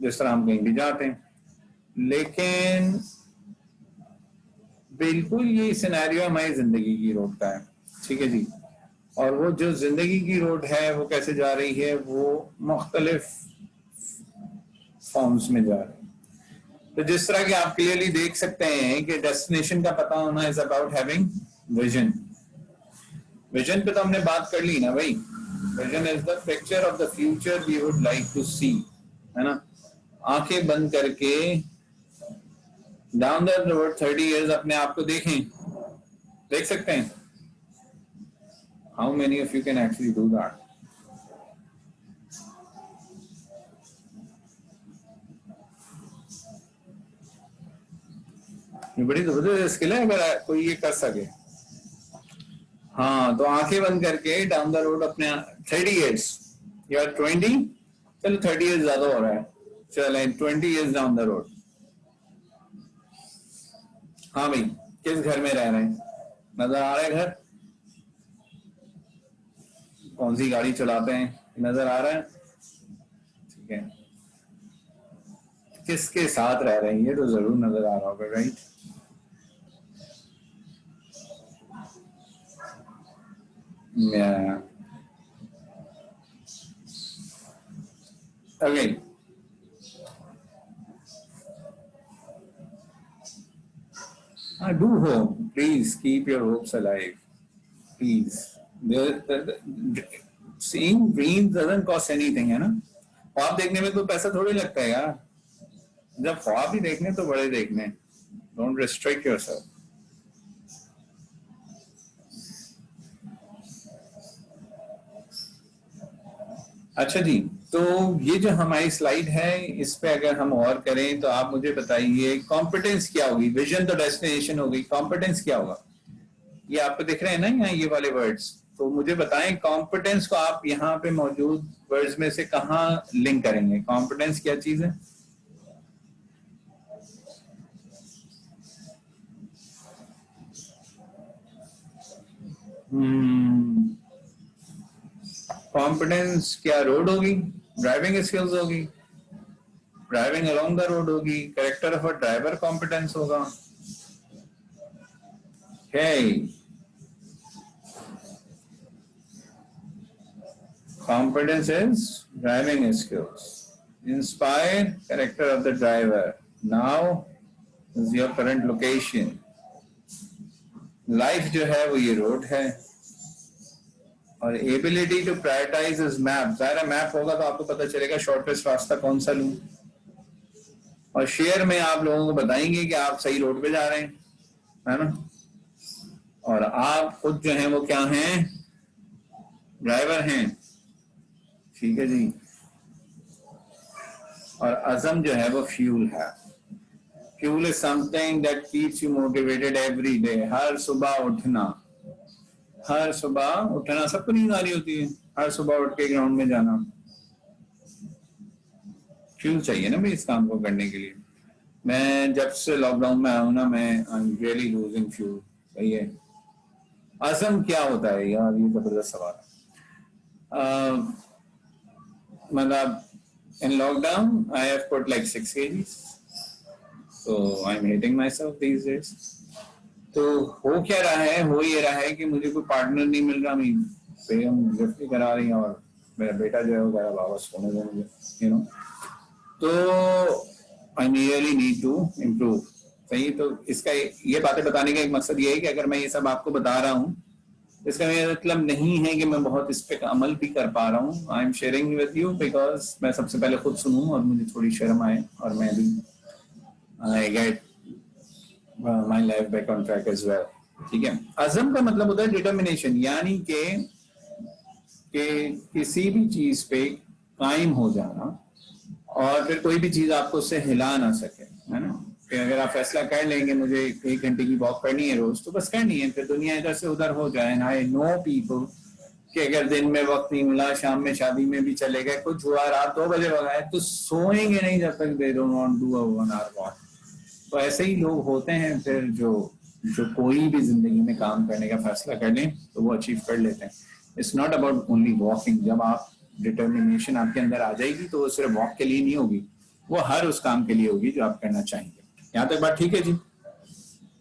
जिस तरह हम कहीं भी जाते हैं. लेकिन बिल्कुल ये सिनेरियो हमारी जिंदगी की रोड का है. ठीक है जी. और वो जो जिंदगी की रोड है वो कैसे जा रही है? वो मुख्तलिफ फॉर्म्स में जा रही है. तो जिस तरह के आप क्लियरली देख सकते हैं कि डेस्टिनेशन का पता होना is about having vision. Vision पे तो हमने बात कर ली ना भाई, vision is the picture of the future we would like to see, है ना। आंखें बंद करके डाउन द रोड 30 इयर्स अपने आप को देखें, देख सकते हैं? How many of you can actually do that? ये बड़ी जबरदस्त स्किल है अगर कोई ये कर सके। हाँ, तो आंखें बंद करके डाउन द रोड अपने 30 इयर्स या 20, चलो 30 इयर्स ज्यादा हो रहा है, चले 20 इयर्स डाउन द रोड। हाँ भाई, किस घर में रह रहे हैं? नजर आ रहा है घर? कौन सी गाड़ी चलाते हैं नजर आ रहा है? ठीक है, किसके साथ रह रहे हैं ये तो जरूर नजर आ रहा होगा, right? Again do hope, please keep your hopes alive, please. Seeing dreams doesn't cost anything, है ना। ख्वाब देखने में कोई पैसा थोड़ी लगता है यार, जब ख्वाब ही देखने तो बड़े देखने। Don't restrict yourself. अच्छा जी, तो ये जो हमारी स्लाइड है इस पे अगर हम और करें तो आप मुझे बताइए कॉम्पिटेंस क्या होगी। विजन तो डेस्टिनेशन होगी, कॉम्पिटेंस क्या होगा? ये आपको दिख रहे हैं ना यहाँ ये वाले वर्ड्स, तो मुझे बताएं कॉम्पिटेंस को आप यहाँ पे मौजूद वर्ड्स में से कहाँ लिंक करेंगे? कॉम्पिटेंस क्या चीज है? कॉम्पिटेंस क्या रोड होगी? ड्राइविंग स्किल्स होगी? ड्राइविंग अलोंग द रोड होगी? Character of a driver competence होगा? Competence is driving skills. Inspire character of the driver. Now is your current location. Life जो है वो ये रोड है, और ability to prioritise is map. ज़ाहिर मैप होगा तो आपको पता चलेगा शॉर्टेस्ट रास्ता कौन सा लूं, और शेयर में आप लोगों को बताएंगे कि आप सही रोड पे जा रहे हैं, है ना। और आप खुद जो हैं वो क्या हैं? ड्राइवर हैं, ठीक है जी। और अज़म जो है वो फ्यूल है। Fuel is something that keeps you motivated every day. हर सुबह उठना, हर सुबह उठना, सबको नींद आ रही होती है, हर सुबह उठ के ग्राउंड में जाना। फ्यूल चाहिए ना भाई इस काम को करने के लिए। मैं जब से लॉकडाउन में आया हूं ना, मैं I am really losing fuel. सही है। अज़म क्या होता है यार, ये जबरदस्त सवाल है। मतलब in lockdown I have put like 6 kgs, so I'm hating myself these days. तो हो क्या रहा है? हो ये रहा है कि मुझे कोई पार्टनर नहीं मिल रहा। मैं बेगम लिफ्ट नहीं करा रही है, और मेरा बेटा जो है वो कह रहा बाबा सोने दो मुझे, यू नो। तो I really need to improve. सही। तो इसका ये बातें बताने का एक मकसद ये है कि अगर मैं ये सब आपको बता रहा हूँ, इसका मतलब नहीं है कि मैं बहुत इस पे अमल भी कर पा रहा हूँ। I am sharing with you because मैं सबसे पहले खुद सुनूं और मुझे थोड़ी शर्म आए, और मैं भी I get my life back on track as well. ठीक है। अज़म का मतलब होता है डिटर्मिनेशन, यानी कि किसी भी चीज पे कायम हो जाना, और फिर कोई भी चीज आपको उससे हिला ना सके, है ना। कि अगर आप फैसला कर लेंगे मुझे 1 घंटे की वॉक करनी है रोज, तो बस करनी है, फिर दुनिया इधर से उधर हो जाए। आई नो पीपल कि अगर दिन में वक्त नहीं मिला, शाम में शादी में भी चले गए, कुछ हुआ, रात 2 बजे वगैरह, तो सोएंगे नहीं जब तक they don't want do a 1 hour walk. तो ऐसे ही लोग होते हैं फिर जो कोई भी जिंदगी में काम करने का फैसला कर लें तो वो अचीव कर लेते हैं। It's not about only walking. जब आप डिटर्मिनेशन आपके अंदर आ जाएगी तो वो सिर्फ वॉक के लिए नहीं होगी, वो हर उस काम के लिए होगी जो आप करना चाहेंगे। यहाँ तक बात ठीक है जी?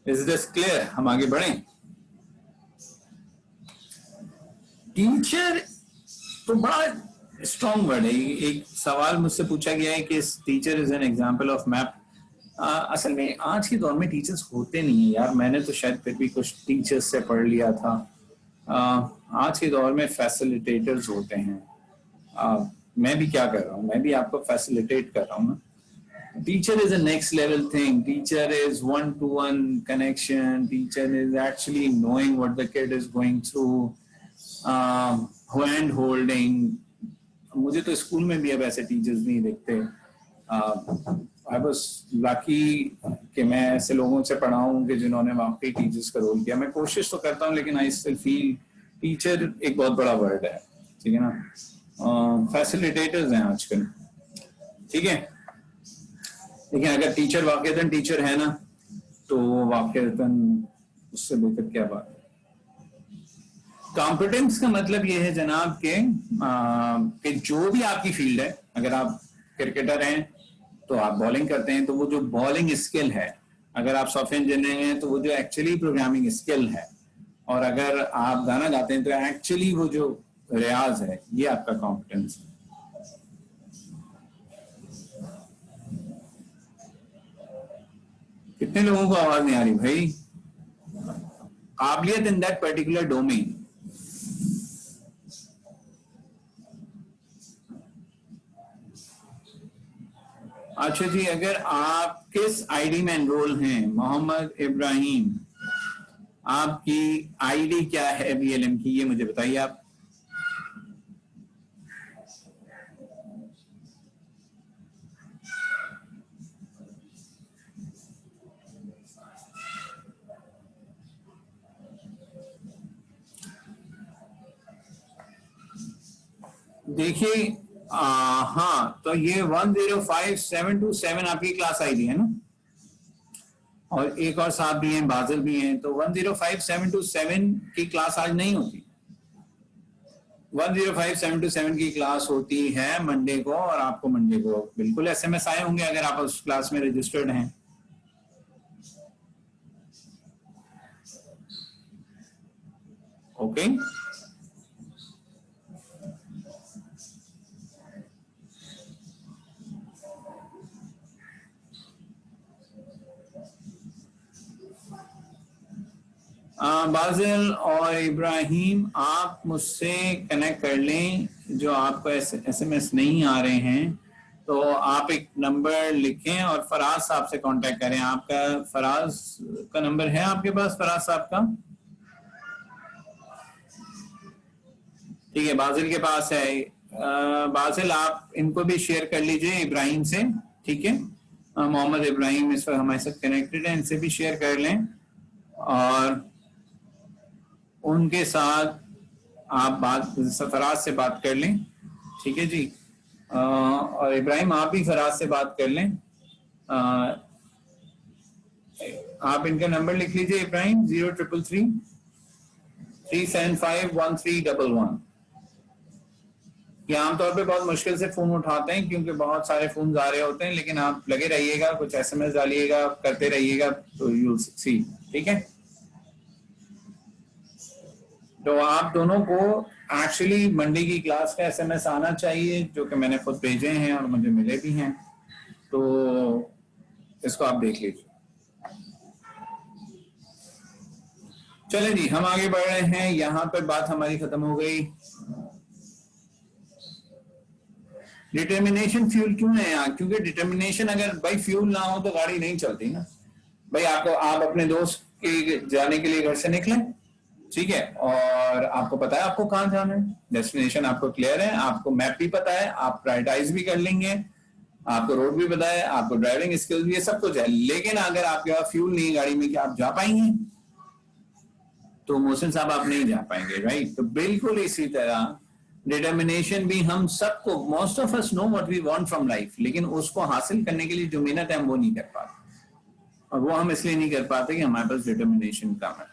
Is this clear? हम आगे बढ़ें। टीचर तो बड़ा स्ट्रॉन्ग वर्ड है। एक सवाल मुझसे पूछा गया है कि teacher is an example of map. असल में आज के दौर में टीचर्स होते नहीं है यार, मैंने तो शायद फिर भी कुछ टीचर्स से पढ़ लिया था। आज के दौर में फैसिलिटेटर्स होते हैं। मैं भी क्या कर रहा हूँ, मैं भी आपको फैसिलिटेट कर रहा हूँ ना। Teacher is a next level thing. Teacher is one-to-one connection. Teacher is actually knowing what the kid is going through. Hand holding. मुझे तो स्कूल में भी अब ऐसे टीचर्स नहीं दिखते। I was lucky कि मैं ऐसे लोगों से पढ़ा हूँ कि जिन्होंने वाकई टीचर्स का रोल किया। मैं कोशिश तो करता हूँ लेकिन I still feel टीचर एक बहुत बड़ा वर्ड है, ठीक है ना। फैसिलिटेटर्स हैं आजकल, ठीक है। लेकिन अगर टीचर वाकईतन टीचर है ना तो वाकईतन उससे बेहतर क्या बात है। कॉम्पिटेंस का मतलब ये है जनाब कि जो भी आपकी फील्ड है, अगर आप क्रिकेटर हैं तो आप बॉलिंग करते हैं तो वो जो बॉलिंग स्किल है, अगर आप सॉफ्टवेयर इंजीनियर हैं तो वो जो एक्चुअली प्रोग्रामिंग स्किल है, और अगर आप गाना गाते हैं तो एक्चुअली वो जो रियाज है, ये आपका कॉम्पिटेंस है। कितने लोगों को आवाज नहीं आ रही भाई? काबिलियत इन दैट पर्टिकुलर डोमेन। अच्छा जी, अगर आप किस आईडी में एनरोल हैं? मोहम्मद इब्राहिम, आपकी आईडी क्या है बीएलएम की, ये मुझे बताइए आप। देखिए हाँ, तो ये 105727 आपकी क्लास आईडी है ना, और एक और साहब भी हैं, बादल भी हैं, तो 105727 की क्लास आज नहीं होती। 105727 की क्लास होती है मंडे को, और आपको मंडे को बिल्कुल एसएमएस आए होंगे अगर आप उस क्लास में रजिस्टर्ड हैं। ओके बाजिल और इब्राहिम, आप मुझसे कनेक्ट कर लें। जो आपको एसएमएस नहीं आ रहे हैं तो आप एक नंबर लिखें और फराज साहब से कांटेक्ट करें। आपका फराज का नंबर है आपके पास? फराज साहब का ठीक है, बाजिल के पास है। बाजिल आप इनको भी शेयर कर लीजिए इब्राहिम से, ठीक है। मोहम्मद इब्राहिम इस पर हमारे साथ कनेक्टेड है, इनसे भी शेयर कर लें और उनके साथ आप फराज से बात कर लें, ठीक है जी। और इब्राहिम आप भी फराज से बात कर लें। आप इनका नंबर लिख लीजिए इब्राहिम, 0333-375-1311। ये आमतौर पे बहुत मुश्किल से फोन उठाते हैं क्योंकि बहुत सारे फोन आ रहे होते हैं, लेकिन आप लगे रहिएगा, कुछ एसएमएस डालिएगा, करते रहिएगा तो यू सी, ठीक है। तो आप दोनों को एक्चुअली मंडे की क्लास का एसएमएस आना चाहिए, जो कि मैंने खुद भेजे हैं और मुझे मिले भी हैं, तो इसको आप देख लीजिए। चलें जी, हम आगे बढ़ रहे हैं। यहाँ पर बात हमारी खत्म हो गई। डिटर्मिनेशन फ्यूल क्यों है यहाँ? क्योंकि डिटर्मिनेशन, अगर भाई फ्यूल ना हो तो गाड़ी नहीं चलती ना भाई। आप अपने दोस्त के जाने के लिए घर से निकले, ठीक है, और आपको पता है आपको कहाँ जाना है, डेस्टिनेशन आपको क्लियर है, आपको मैप भी पता है, आप प्रायोरिटाइज भी कर लेंगे, आपको रोड भी पता है, आपको ड्राइविंग स्किल्स भी, ये सब कुछ है। लेकिन अगर आपके पास फ्यूल नहीं है गाड़ी में, क्या आप जा पाएंगे? तो मोहसिन साहब आप नहीं जा पाएंगे, राइट। तो बिल्कुल इसी तरह डिटर्मिनेशन भी, हम सबको, most of us know what we want from life, लेकिन उसको हासिल करने के लिए जो मेहनत है हम वो नहीं कर पाते, और वो हम इसलिए नहीं कर पाते कि हमारे पास डिटर्मिनेशन कम है।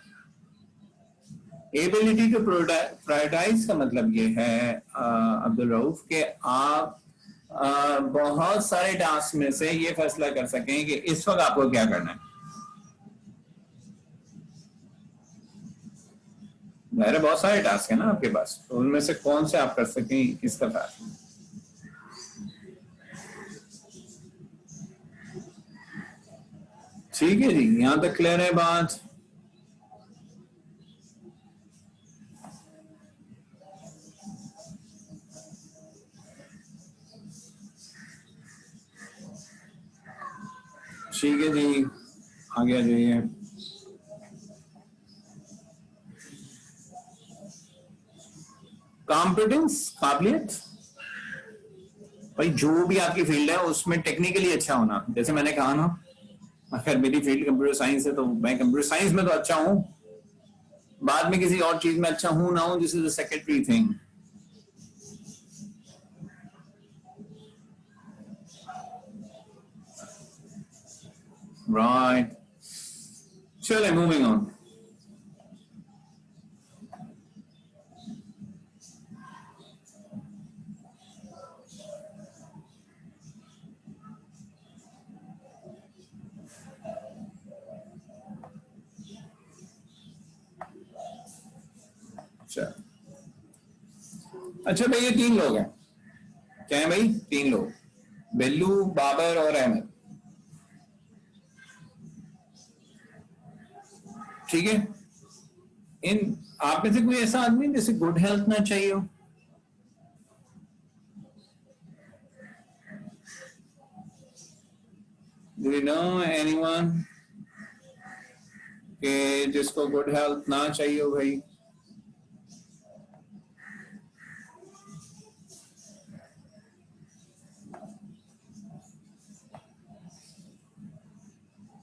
एबिलिटी टू प्रायोरिटाइज का मतलब ये है अब्दुल रऊफ कि आप बहुत सारे टास्क में से ये फैसला कर सकें कि इस वक्त आपको क्या करना है। मेरे बहुत सारे टास्क है ना आपके पास, तो उनमें से कौन से आप कर सकें इसका फैसला। ठीक है जी, यहां तक क्लियर है बात? ठीक है जी, आगे आ जाइए। कॉम्पिटेंस, काबिलियत, भाई जो भी आपकी फील्ड है उसमें टेक्निकली अच्छा होना। जैसे मैंने कहा ना, अगर मेरी फील्ड कंप्यूटर साइंस है तो मैं कंप्यूटर साइंस में तो अच्छा हूं, बाद में किसी और चीज में अच्छा हूं ना हूं, this is a secondary thing. Right, चलिए मूविंग ऑन। अच्छा भाई, ये 3 लोग हैं, क्या है भाई? 3 लोग, बिल्लू, बाबर और अहमद। ठीक है, इन आप में से कोई ऐसा आदमी जिसे गुड हेल्थ ना चाहिए हो? डू यू नो एनीवन के जिसको गुड हेल्थ ना चाहिए हो भाई?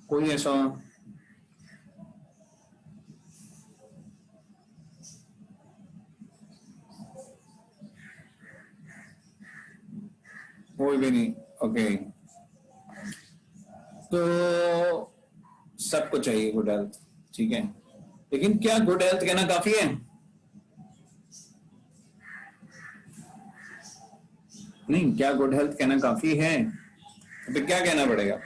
कोई ऐसा? कोई भी नहीं, ओके। तो सबको चाहिए गुड हेल्थ, ठीक है, लेकिन क्या गुड हेल्थ कहना काफी है? नहीं, क्या गुड हेल्थ कहना काफी है? तो क्या कहना पड़ेगा?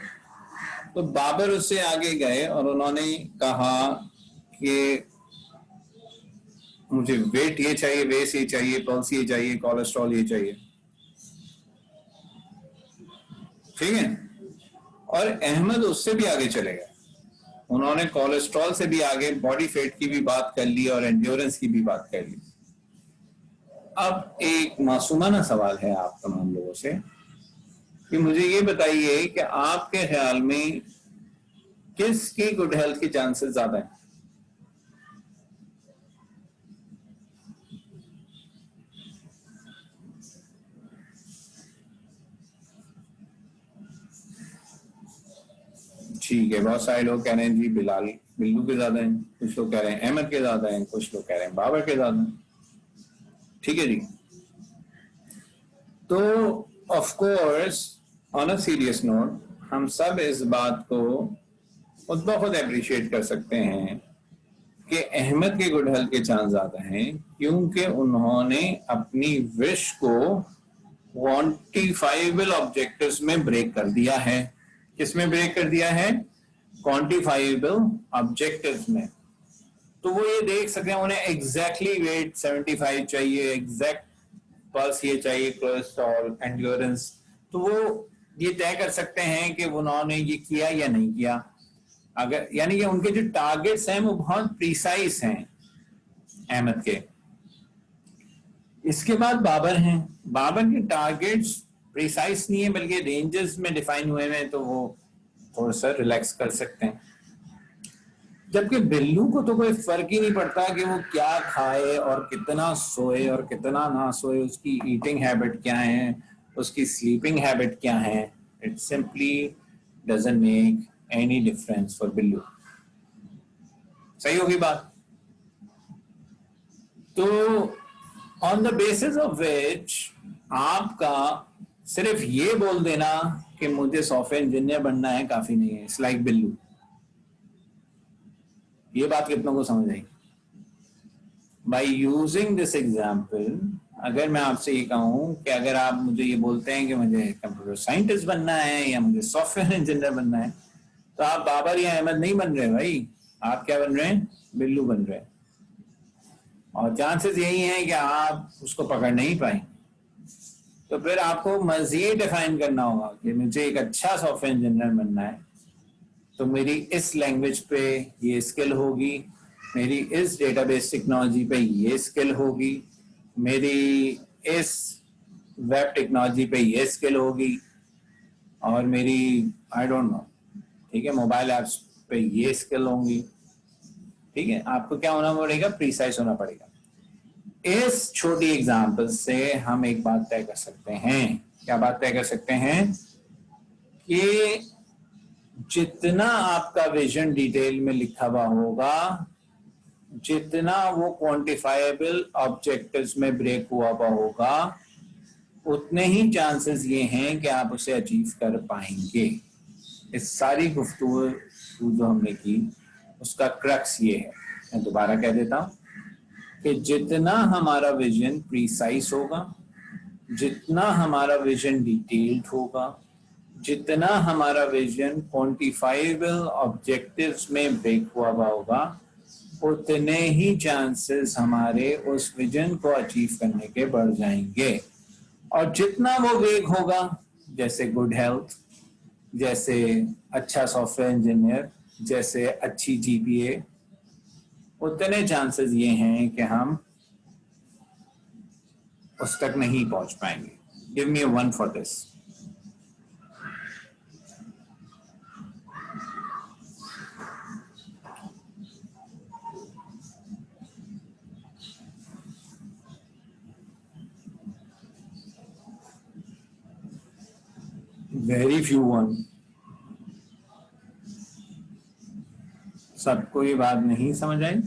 तो बाबर उससे आगे गए और उन्होंने कहा कि मुझे वेट ये चाहिए, वेस ये चाहिए, पल्स ये चाहिए, कोलेस्ट्रॉल ये चाहिए, ठीक है। और अहमद उससे भी आगे चले गए, उन्होंने कोलेस्ट्रॉल से भी आगे बॉडी फेट की भी बात कर ली और एंड्योरेंस की भी बात कर ली। अब एक मासूमाना सवाल है आप तमाम लोगों से कि मुझे ये बताइए कि आपके ख्याल में किसकी गुड हेल्थ के चांसेस ज्यादा हैं? ठीक है, बहुत सारे लोग कह रहे हैं जी बिल्लू के ज्यादा हैं, कुछ लोग कह रहे हैं अहमद के ज्यादा हैं, कुछ लोग कह रहे हैं बाबर के ज्यादा हैं। ठीक है जी, तो of course on a serious note हम सब इस बात को खुद ब खुद अप्रिशिएट कर सकते हैं कि अहमद के गुड हेल्थ के चांस ज्यादा हैं, क्योंकि उन्होंने अपनी विश को क्वांटिफाइबल ऑब्जेक्टिव्स में ब्रेक कर दिया है। किस में ब्रेक कर दिया है? क्वांटिफाइबल ऑब्जेक्टिव्स में। तो वो ये देख सकते हैं, उन्हें एग्जैक्टली वेट 75 चाहिए, एग्जैक्ट पल्स ये चाहिए, कोलेस्ट्रॉल, एंड्योरेंस, तो वो ये तय कर सकते हैं कि उन्होंने ये किया या नहीं किया। अगर यानी कि उनके जो टारगेट्स हैं वो बहुत प्रिसाइज हैं अहमद के। इसके बाद बाबर हैं, बाबर के टारगेट्स प्रिसाइज नहीं है बल्कि रेंजेस में डिफाइन हुए हैं, तो वो थोड़ा सा रिलैक्स कर सकते हैं। जबकि बिल्लू को तो कोई फर्क ही नहीं पड़ता कि वो क्या खाए और कितना सोए और कितना ना सोए, उसकी ईटिंग हैबिट क्या है, उसकी स्लीपिंग हैबिट क्या है, it simply doesn't make any difference for Billu. सही होगी बात? तो ऑन द बेसिस ऑफ विच आपका सिर्फ ये बोल देना कि मुझे सॉफ्टवेयर इंजीनियर बनना है काफी नहीं है। It's like Billu. ये बात कितनों को समझ आई? बाय यूजिंग दिस एग्जाम्पल, अगर मैं आपसे ये कहूं कि अगर आप मुझे ये बोलते हैं कि मुझे कंप्यूटर साइंटिस्ट बनना है या मुझे सॉफ्टवेयर इंजीनियर बनना है, तो आप बाबर या अहमद नहीं बन रहे भाई, आप क्या बन रहे हैं? बिल्लू बन रहे हैं। और चांसेस यही हैं कि आप उसको पकड़ नहीं पाए। तो फिर आपको मजीद डिफाइन करना होगा कि मुझे एक अच्छा सॉफ्टवेयर इंजीनियर बनना है, तो मेरी इस लैंग्वेज पे ये स्किल होगी, मेरी इस डेटाबेस टेक्नोलॉजी पे ये स्किल होगी, मेरी इस वेब टेक्नोलॉजी पे ये स्किल होगी, और मेरी आई डोंट नो, ठीक है, मोबाइल ऐप्स पे ये स्किल होंगी। ठीक है, आपको क्या होना पड़ेगा, प्रीसाइज होना पड़ेगा। इस छोटी एग्जाम्पल से हम एक बात तय कर सकते हैं। क्या बात तय कर सकते हैं? कि जितना आपका विजन डिटेल में लिखा हुआ होगा, जितना वो क्वांटिफाइबल ऑब्जेक्टिव्स में ब्रेक हुआ होगा, उतने ही चांसेस ये हैं कि आप उसे अचीव कर पाएंगे। इस सारी गुफ्तगू जो हमने की उसका क्रक्स ये है, मैं दोबारा कह देता हूं, कि जितना हमारा विजन प्रीसाइज होगा, जितना हमारा विजन डिटेल्ड होगा, जितना हमारा विजन क्वांटिफाइबल ऑब्जेक्टिव्स में ब्रेक हुआ होगा, उतने ही चांसेस हमारे उस विजन को अचीव करने के बढ़ जाएंगे। और जितना वो वेग होगा, जैसे गुड हेल्थ, जैसे अच्छा सॉफ्टवेयर इंजीनियर, जैसे अच्छी जीपीए, उतने चांसेस ये हैं कि हम उस तक नहीं पहुंच पाएंगे। Give me one for this. Very few one. सबको ये बात नहीं समझ आई?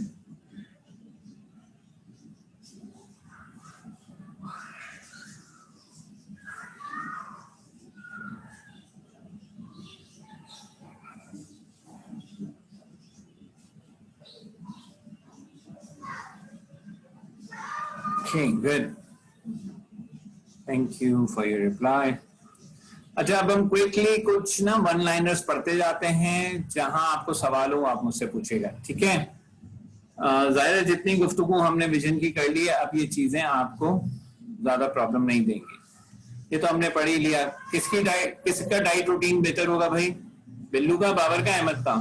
Okay, good. Thank you for your reply. अच्छा, अब हम क्विकली कुछ ना वन लाइनर्स पढ़ते जाते हैं, जहां आपको सवाल हो आप मुझसे पूछेगा, ठीक है? जाहिर है जितनी गुफ्तगू हमने विजन की कर ली है, अब ये चीजें आपको ज्यादा प्रॉब्लम नहीं देंगी। ये तो हमने पढ़ ही लिया। किसका डाइट रूटीन बेहतर होगा भाई? बिल्लू का, बाबर का, अहमद का?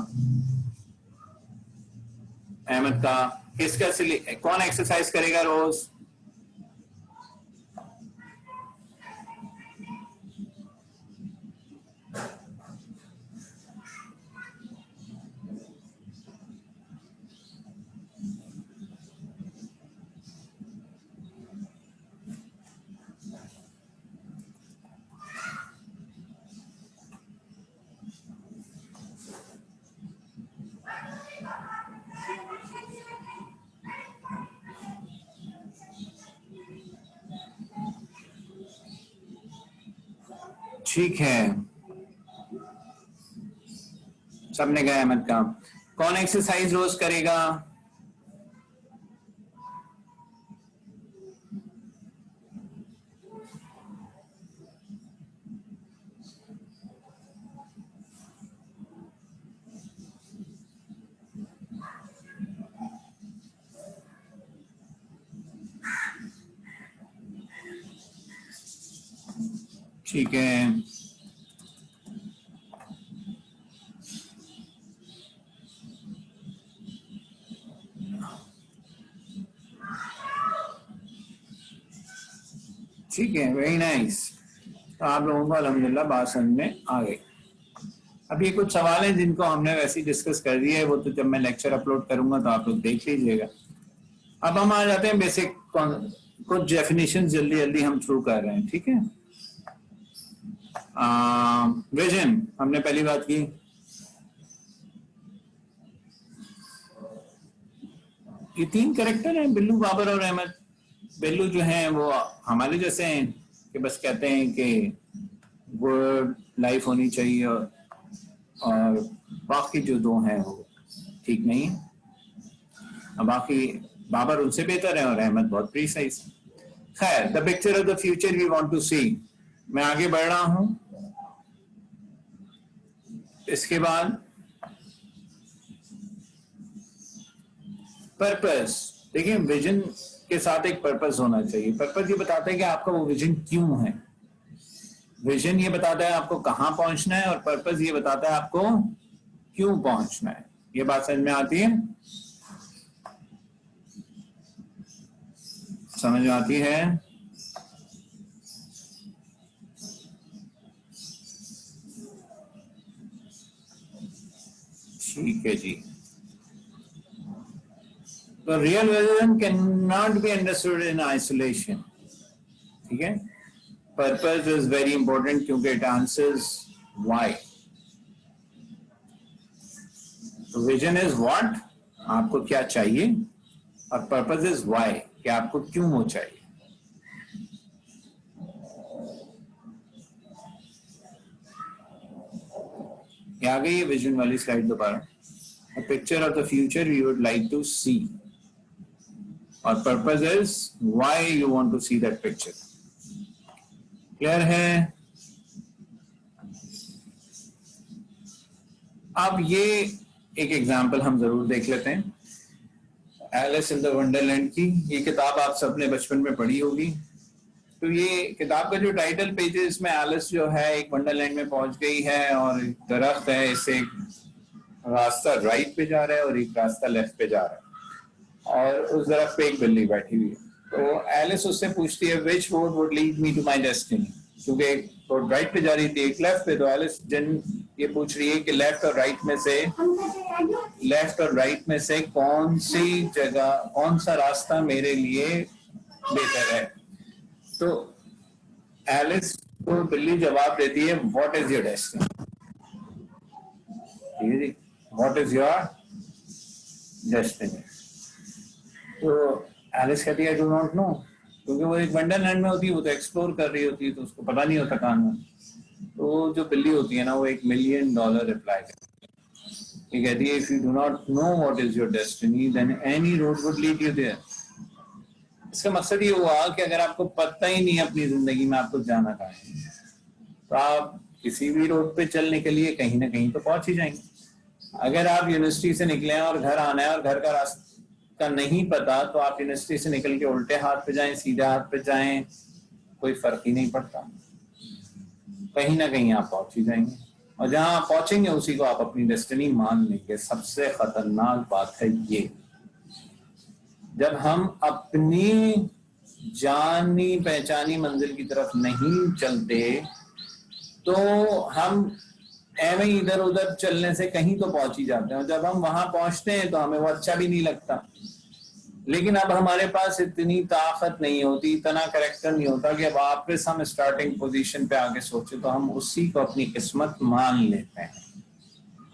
अहमद का। किसका? कौन एक्सरसाइज करेगा रोज? ठीक है, सबने कहा अहमद का। कौन एक्सरसाइज रोज करेगा? ठीक है, ठीक है, वेरी नाइस। तो आप लोगों को अल्हम्दुलिल्लाह बात समझ में आ गई। अब ये कुछ सवाल हैं जिनको हमने वैसे ही डिस्कस कर दिया है, वो तो जब मैं लेक्चर अपलोड करूंगा तो आप लोग देख लीजिएगा। अब हम आ जाते हैं बेसिक, कुछ डेफिनेशन जल्दी जल्दी हम शुरू कर रहे हैं, ठीक है? विजन हमने पहली बात की, ये तीन कैरेक्टर हैं, बिल्लू, बाबर और अहमद। बिल्लू जो हैं वो हमारे जैसे हैं कि बस कहते हैं कि गुड लाइफ होनी चाहिए, और बाकी जो दो हैं वो ठीक नहीं है। बाकी बाबर उनसे बेहतर है और अहमद बहुत प्रीसाइज। खैर, the picture of the future we want to see. मैं आगे बढ़ रहा हूं। इसके बाद पर्पस। देखिए, विजन के साथ एक पर्पस होना चाहिए। पर्पस ये बताता है कि आपका वो विजन क्यों है। विजन ये बताता है आपको कहां पहुंचना है, और पर्पस ये बताता है आपको क्यों पहुंचना है। ये बात समझ में आती है? समझ में आती है? ठीक है जी। तो real vision can not be understood in isolation. ठीक है, पर्पस इज वेरी इंपॉर्टेंट क्योंकि इट आंसर्स व्हाई। तो विजन इज व्हाट, आपको क्या चाहिए, और पर्पस इज व्हाई, कि आपको क्यों वो चाहिए। ये आ गई है विजन वाली स्लाइड दोबारा। A picture of the future you would like to see, और purpose is why you want to see that picture. Clear है? अब ये एक एग्जाम्पल हम जरूर देख लेते हैं, एलिस इन द वंडरलैंड की। ये किताब आप सबने बचपन में पढ़ी होगी। तो ये किताब का जो टाइटल पेज है, इसमें एलिस जो है एक वंडरलैंड में पहुंच गई है, और एक दरख्त है, इससे रास्ता राइट पे जा रहा है और एक रास्ता लेफ्ट पे जा रहा है, और उस दरख्त पे एक बिल्ली बैठी हुई है। तो एलिस उससे पूछती है which road would lead me to my destiny, क्योंकि एक रोड राइट पे जा रही थी, एक लेफ्ट पे। तो एलिस ये पूछ रही है कि लेफ्ट और राइट में से कौन सी जगह, कौन सा रास्ता मेरे लिए बेहतर है। तो एलिस को बिल्ली जवाब देती है व्हाट इज योर डेस्टिनी। ठीक है जी, व्हाट इज योर डेस्टिनी। तो एलिस कहती है आई डू नॉट नो, क्योंकि वो एक वंडरलैंड में होती है, वो तो एक्सप्लोर कर रही होती है, तो उसको पता नहीं होता कहां। तो जो बिल्ली होती है ना, वो $1 मिलियन रिप्लाई करती है। ये कहती है if you do not know what is your destiny then any road would lead you there. इसका मकसद ये हुआ कि अगर आपको पता ही नहीं अपनी जिंदगी में आपको जाना कहाँ है, तो आप किसी भी रोड पे चलने के लिए कहीं ना कहीं तो पहुंच ही जाएंगे। अगर आप यूनिवर्सिटी से निकले हैं और घर आना है और घर का रास्ता नहीं पता, तो आप यूनिवर्सिटी से निकल के उल्टे हाथ पे जाएं, सीधे हाथ पे जाएं, कोई फर्क ही नहीं पड़ता, कहीं ना कहीं आप पहुंच ही जाएंगे। और जहां आप पहुंचेंगे उसी को आप अपनी डेस्टिनी मान लेंगे। सबसे खतरनाक बात है ये, जब हम अपनी जानी पहचानी मंजिल की तरफ नहीं चलते, तो हम एवं इधर उधर चलने से कहीं तो पहुंच ही जाते हैं। जब हम वहां पहुंचते हैं तो हमें वो अच्छा भी नहीं लगता। लेकिन अब हमारे पास इतनी ताकत नहीं होती, इतना कैरेक्टर नहीं होता कि अब वापस हम स्टार्टिंग पोजीशन पे आके सोचे, तो हम उसी को अपनी किस्मत मान लेते हैं।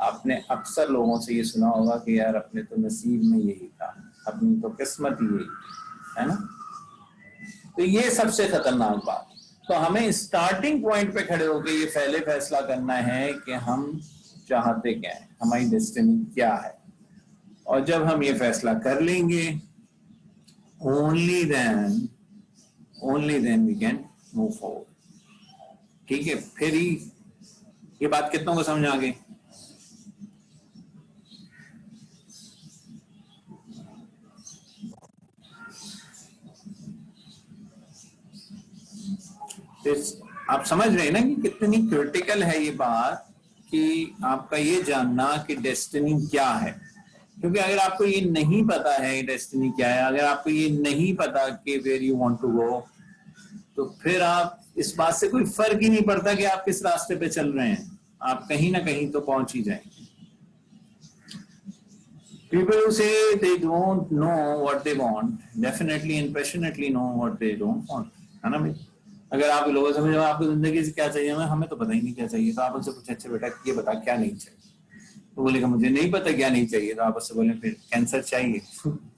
आपने अक्सर लोगों से ये सुना होगा कि यार अपने तो नसीब में यही था, अपनी तो किस्मत ही यही है ना। तो ये सबसे खतरनाक बात। तो हमें स्टार्टिंग पॉइंट पे खड़े होकर ये पहले फैसला करना है कि हम चाहते क्या है, हमारी डेस्टिनी क्या है। और जब हम ये फैसला कर लेंगे, only then we can move forward। ठीक है, फिर ही ये बात कितनों को समझ आ गई? आप समझ रहे हैं ना कि कितनी क्रिटिकल है ये बात, कि आपका ये जानना कि डेस्टिनी क्या है। क्योंकि अगर आपको ये नहीं पता है डेस्टिनी क्या है, अगर आपको ये नहीं पता कि where you want to go, तो फिर आप इस बात से कोई फर्क ही नहीं पड़ता कि आप किस रास्ते पे चल रहे हैं, आप कहीं ना कहीं तो पहुंच ही जाएंगे। People who say they don't know what they want definitely and passionately know what they don't want, है ना भाई। अगर आप लोगों से समझो आपको जिंदगी से क्या चाहिए, हमें तो पता ही नहीं क्या चाहिए, तो आप उनसे पूछे अच्छा बेटा ये बता क्या नहीं चाहिए, तो बोलेगा मुझे नहीं पता क्या नहीं चाहिए। तो आप उससे बोले फिर कैंसर चाहिए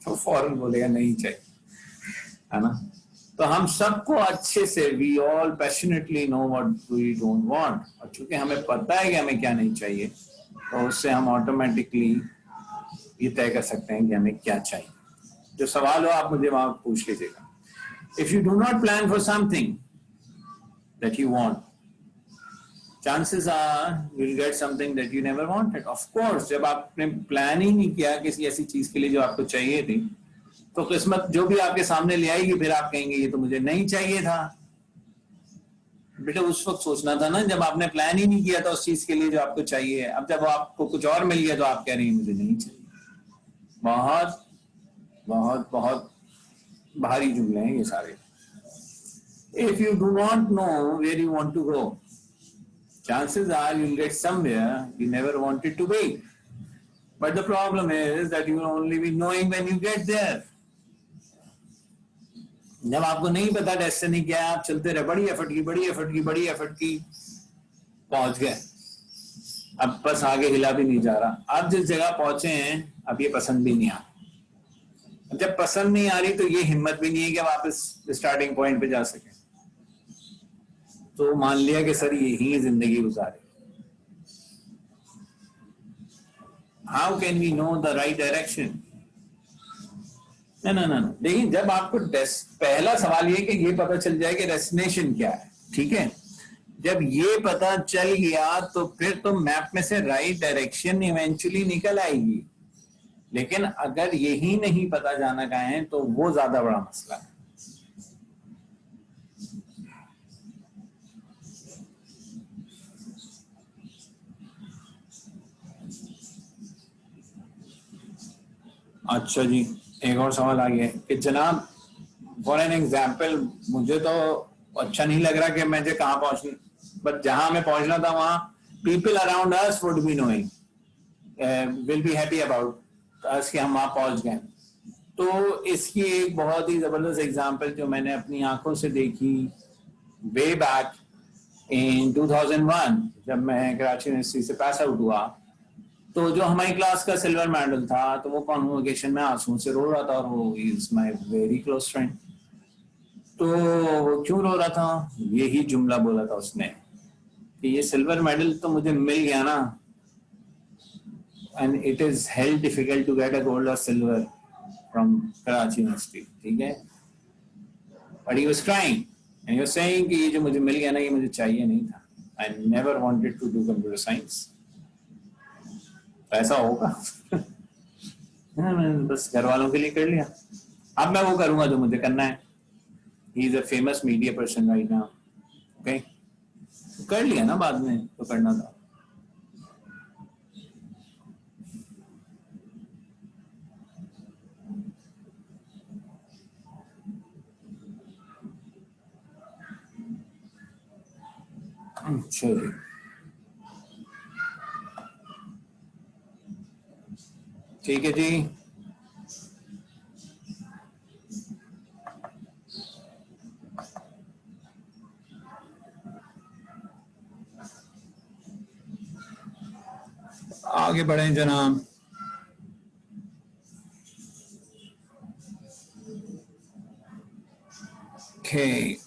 तो फौरन बोलेगा नहीं चाहिए, है ना। तो हम सबको अच्छे से we all passionately know what we don't want, और चूंकि हमें पता है कि हमें क्या नहीं चाहिए, तो उससे हम ऑटोमेटिकली ये तय कर सकते हैं कि हमें क्या चाहिए। जो सवाल हो आप मुझे वहां पूछ लीजिएगा। If you do not plan for something that you want, chances are you'll get something that you never wanted. Of course, जब आपने प्लान ही नहीं किया किसी ऐसी चीज के लिए जो आपको चाहिए थी, तो किस्मत जो भी आपके सामने ले आएगी, फिर आप कहेंगे ये तो मुझे नहीं चाहिए था। बेटा उस वक्त सोचना था ना जब आपने प्लान ही नहीं किया था उस चीज के लिए जो आपको चाहिए। अब जब आपको कुछ और मिल गया तो आप कह रही हैं मुझे नहीं चाहिए। बहुत बहुत बहुत भारी जुमले हैं ये सारे। If you do not know where you want to go, chances are you'll get somewhere you never wanted to be. But the problem is that you will only be knowing when you get there. जब आपको नहीं पता destiny क्या है, आप चलते रहे, बड़ी एफर्ट की पहुंच गए, अब बस आगे हिला भी नहीं जा रहा। अब जिस जगह पहुंचे हैं अब ये पसंद भी नहीं आ रहा। जब पसंद नहीं आ रही तो ये हिम्मत भी नहीं है कि वापस स्टार्टिंग पॉइंट पे जा सके। तो मान लिया कि सर यही जिंदगी गुजारे। How can we know the right direction? ना देखिए, जब आपको पहला सवाल ये कि ये पता चल जाए कि डेस्टिनेशन क्या है, ठीक है, जब ये पता चल गया तो फिर तो मैप में से राइट डायरेक्शन इवेंचुअली निकल आएगी। लेकिन अगर यही नहीं पता जाना कहाँ है तो वो ज्यादा बड़ा मसला है। अच्छा जी, एक और सवाल आ गया कि जनाब फॉर एन एग्जाम्पल मुझे तो अच्छा नहीं लग रहा कि मुझे कहाँ पहुंचना, बट जहां मैं पहुंचना था वहां people around us would be knowing, will be happy about us कि हम वहां पहुंच गए। तो इसकी एक बहुत ही जबरदस्त एग्जाम्पल जो मैंने अपनी आंखों से देखी वे बैक इन 2001 जब मैं कराची यूनिवर्सिटी से पास आउट हुआ, तो जो हमारी क्लास का सिल्वर मेडल था तो वो कॉन्वोकेशन में आंसू से रो रहा था, और वो is my very close friend. तो वो क्यों रो रहा था? यही जुमला बोला था उसने कि ये सिल्वर मेडल तो मुझे मिल गया ना, and it is hell difficult to get a gold और सिल्वर फ्रॉम कराची यूनिवर्सिटी, ठीक है, but he was crying and he was saying कि ये जो मुझे मिल गया ना ये मुझे चाहिए नहीं था, I never wanted to do computer science. ऐसा होगा मैंने बस घर वालों के लिए कर लिया, अब मैं वो करूंगा जो मुझे करना है। He is a famous media person right now, okay, कर लिया ना बाद में तो करना था। चलिए ठीक है जी, आगे बढ़ें जनाब। ओके,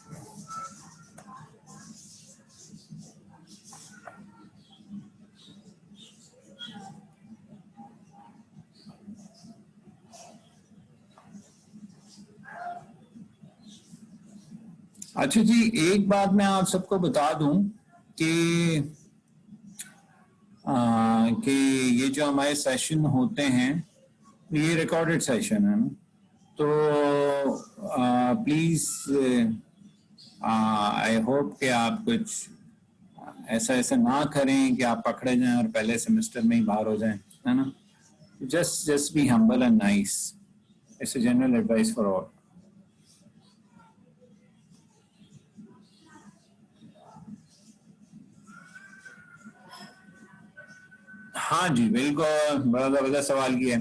अच्छा जी, एक बात मैं आप सबको बता दूं कि ये जो हमारे सेशन होते हैं ये रिकॉर्डेड सेशन है ना, तो प्लीज आई होप कि आप कुछ ऐसा ना करें कि आप पकड़े जाएं और पहले सेमेस्टर में ही बाहर हो जाएं, है ना। Just be humble and nice, it's a general advice for all. हाँ जी बिल्कुल, बड़ा जबरदस्त सवाल किया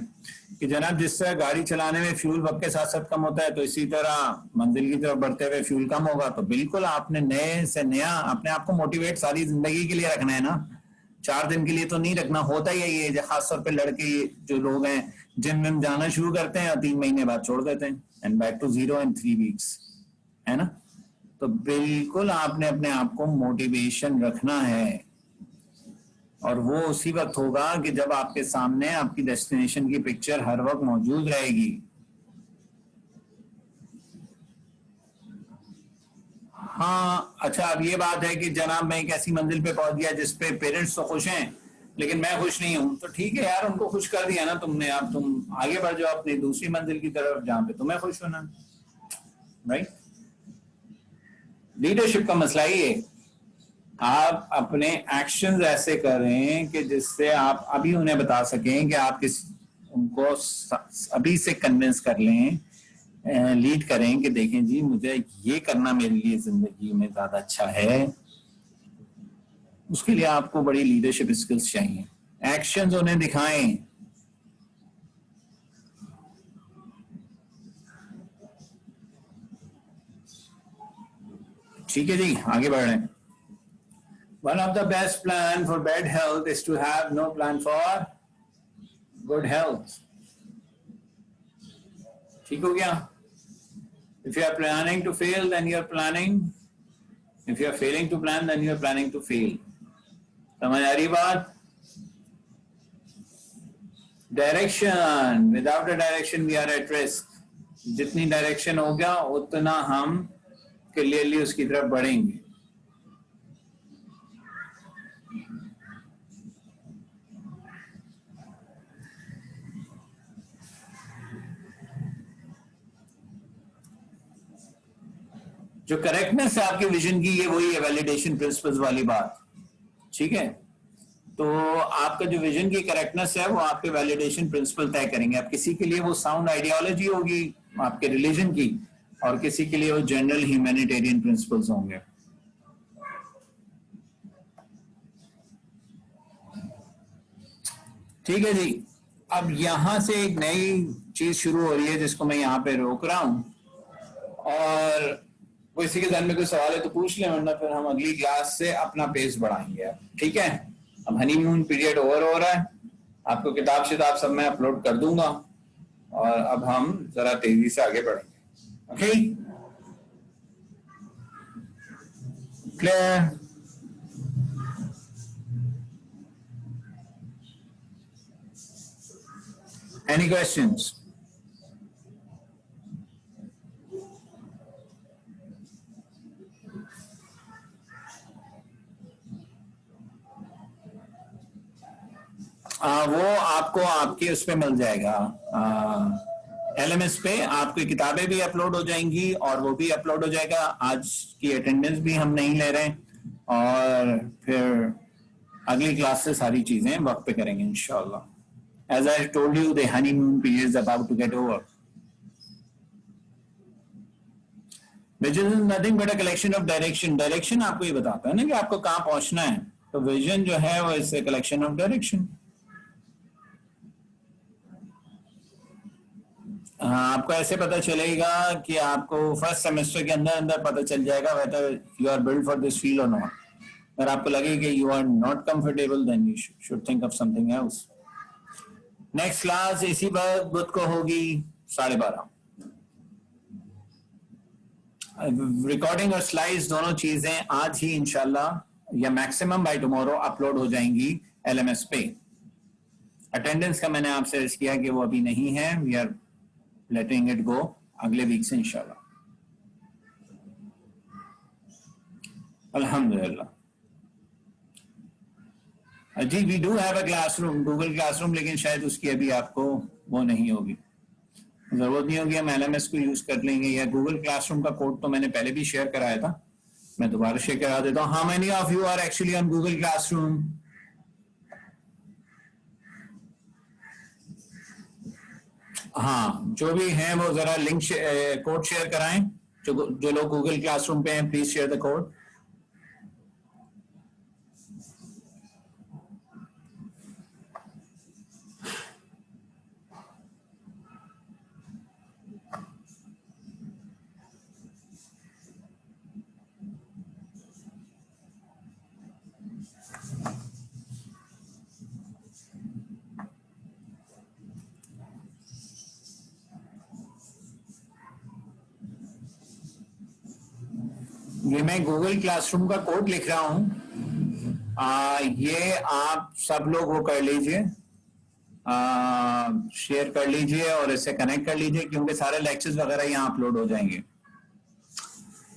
कि जनाब जिस तरह गाड़ी चलाने में फ्यूल वक्त के साथ साथ कम होता है तो इसी तरह मंजिल की तरफ बढ़ते हुए फ्यूल कम होगा। तो बिल्कुल आपने नए से नया अपने आप को मोटिवेट सारी जिंदगी के लिए रखना है ना, 4 दिन के लिए तो नहीं रखना। होता ही है ये, खासतौर पे लड़के जो लोग हैं जिम विम जाना शुरू करते हैं और 3 महीने बाद छोड़ देते हैं, and back to 0 in 3 weeks, है ना। तो बिल्कुल आपने अपने आप को मोटिवेशन रखना है, और वो उसी वक्त होगा कि जब आपके सामने आपकी डेस्टिनेशन की पिक्चर हर वक्त मौजूद रहेगी। हाँ अच्छा, अब ये बात है कि जनाब मैं एक ऐसी मंजिल पे पहुंच गया जिसपे पेरेंट्स तो खुश हैं लेकिन मैं खुश नहीं हूं, तो ठीक है यार, उनको खुश कर दिया ना तुमने, अब तुम आगे बढ़ जाओ अपनी दूसरी मंजिल की तरफ जहां पे तुम्हें खुश होना, राइट। लीडरशिप का मसला ही है आप अपने एक्शंस ऐसे करें कि जिससे आप अभी उन्हें बता सकें कि आप किस उनको अभी से कन्विंस कर लें, लीड करें कि देखें जी मुझे ये करना मेरे लिए जिंदगी में ज्यादा अच्छा है। उसके लिए आपको बड़ी लीडरशिप स्किल्स चाहिए, एक्शंस उन्हें दिखाएं। ठीक है जी, आगे बढ़ रहे हैं। One of the best plan for bad health is to have no plan for good health. ठीक हो गया? If you are planning to fail, then you are planning. If you are failing to plan, then you are planning to fail. समझ आ रही बात? Direction. Without a direction, we are at risk. जितनी direction होगा उतना हम clearly उसकी तरफ बढ़ेंगे। जो करेक्टनेस है आपके विजन की, ये वही है वैलिडेशन प्रिंसिपल्स वाली बात। ठीक है, तो आपका जो विजन की करेक्टनेस है वो आपके वैलिडेशन प्रिंसिपल तय करेंगे। आप किसी के लिए वो साउंड आइडियोलॉजी होगी आपके रिलीजन की, और किसी के लिए वो जनरल ह्यूमैनिटेरियन प्रिंसिपल्स होंगे। ठीक है जी, अब यहां से एक नई चीज शुरू हो रही है जिसको मैं यहाँ पे रोक रहा हूं, और वो इसी के ध्यान में कोई सवाल है तो पूछ लें, वरना फिर हम अगली क्लास से अपना पेस बढ़ाएंगे। ठीक है, अब हनीमून पीरियड ओवर हो रहा है, आपको किताब शिताब सब मैं अपलोड कर दूंगा, और अब हम जरा तेजी से आगे बढ़ेंगे। Okay, clear? Any questions? वो आपको आपके उस पे मिल जाएगा, LMS पे आपकी किताबें भी अपलोड हो जाएंगी और वो भी अपलोड हो जाएगा। आज की अटेंडेंस भी हम नहीं ले रहे हैं, और फिर अगली क्लास से सारी चीजें वक्त पे करेंगे इंशाल्लाह। As I told you, the honeymoon period is about to get over. Vision is nothing but a collection of direction. Direction आपको ये बताता है ना कि आपको कहाँ पहुंचना है, तो विजन जो है वो इस कलेक्शन ऑफ डायरेक्शन। आपको ऐसे पता चलेगा कि आपको फर्स्ट सेमेस्टर के अंदर अंदर पता चल जाएगा whether you are built for this field or not. अगर आपको लगे कि you are not comfortable, then you should think of something else. Next class इसी बुध को होगी 12:30। रिकॉर्डिंग और स्लाइड्स दोनों चीजें आज ही इंशाल्लाह या मैक्सिमम बाय टुमारो अपलोड हो जाएंगी LMS पे। अटेंडेंस का मैंने आपसे अर्ज किया कि वो अभी नहीं है, we are letting it go, अगले वीक से इंशाल्लाह। अल्हम्दुलिल्लाह जी, we do have a classroom, Google classroom, लेकिन शायद उसकी अभी आपको वो नहीं होगी, जरूरत नहीं होगी। हम LMS को यूज कर लेंगे, या गूगल क्लासरूम का कोड तो मैंने पहले भी शेयर कराया था, मैं दोबारा शेयर करा देता हूँ। How many of you are actually on Google Classroom? हाँ, जो भी हैं वो जरा लिंक कोड शेयर कराएं। जो लोग गूगल क्लासरूम पे हैं, प्लीज शेयर द कोड। ये मैं गूगल क्लासरूम का कोड लिख रहा हूं, ये आप सब लोग वो कर लीजिए, शेयर कर लीजिए और इससे कनेक्ट कर लीजिए, क्योंकि सारे लेक्चर्स वगैरह यहाँ अपलोड हो जाएंगे।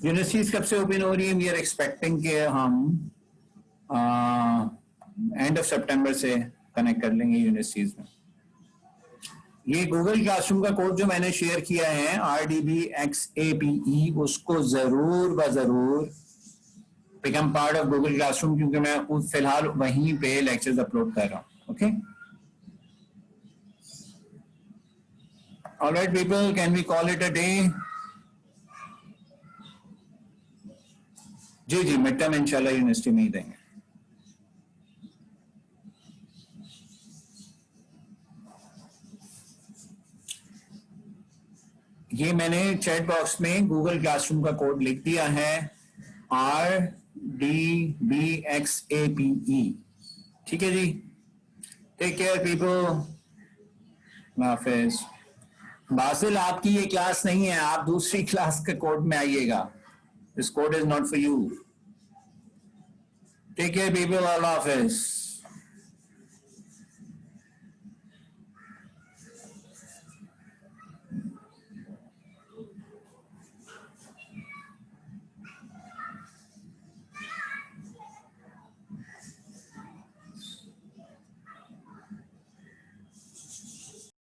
यूनिवर्सिटीज कब से ओपन हो रही है? वी आर एक्सपेक्टिंग कि हम एंड ऑफ सितंबर से कनेक्ट कर लेंगे यूनिवर्सिटीज में। ये गूगल क्लासरूम का कोड जो मैंने शेयर किया है RDBXAPE, उसको जरूर ब जरूर become part of Google classroom, क्योंकि मैं उस फिलहाल वहीं पे लेक्चर्स अपलोड कर रहा हूँ. Okay, alright people, can we call it a day? जी जी, मिड टर्म इंशाल्लाह यूनिवर्सिटी में ही देंगे. ये मैंने चैट बॉक्स में गूगल क्लासरूम का कोड लिख दिया है, RDBXAPE. ठीक है जी, टेक केयर पीपल, हाफिज. बासिल, आपकी ये क्लास नहीं है, आप दूसरी क्लास के कोड में आइएगा. This code is not for you. Take care people, अल्लाह हाफिज.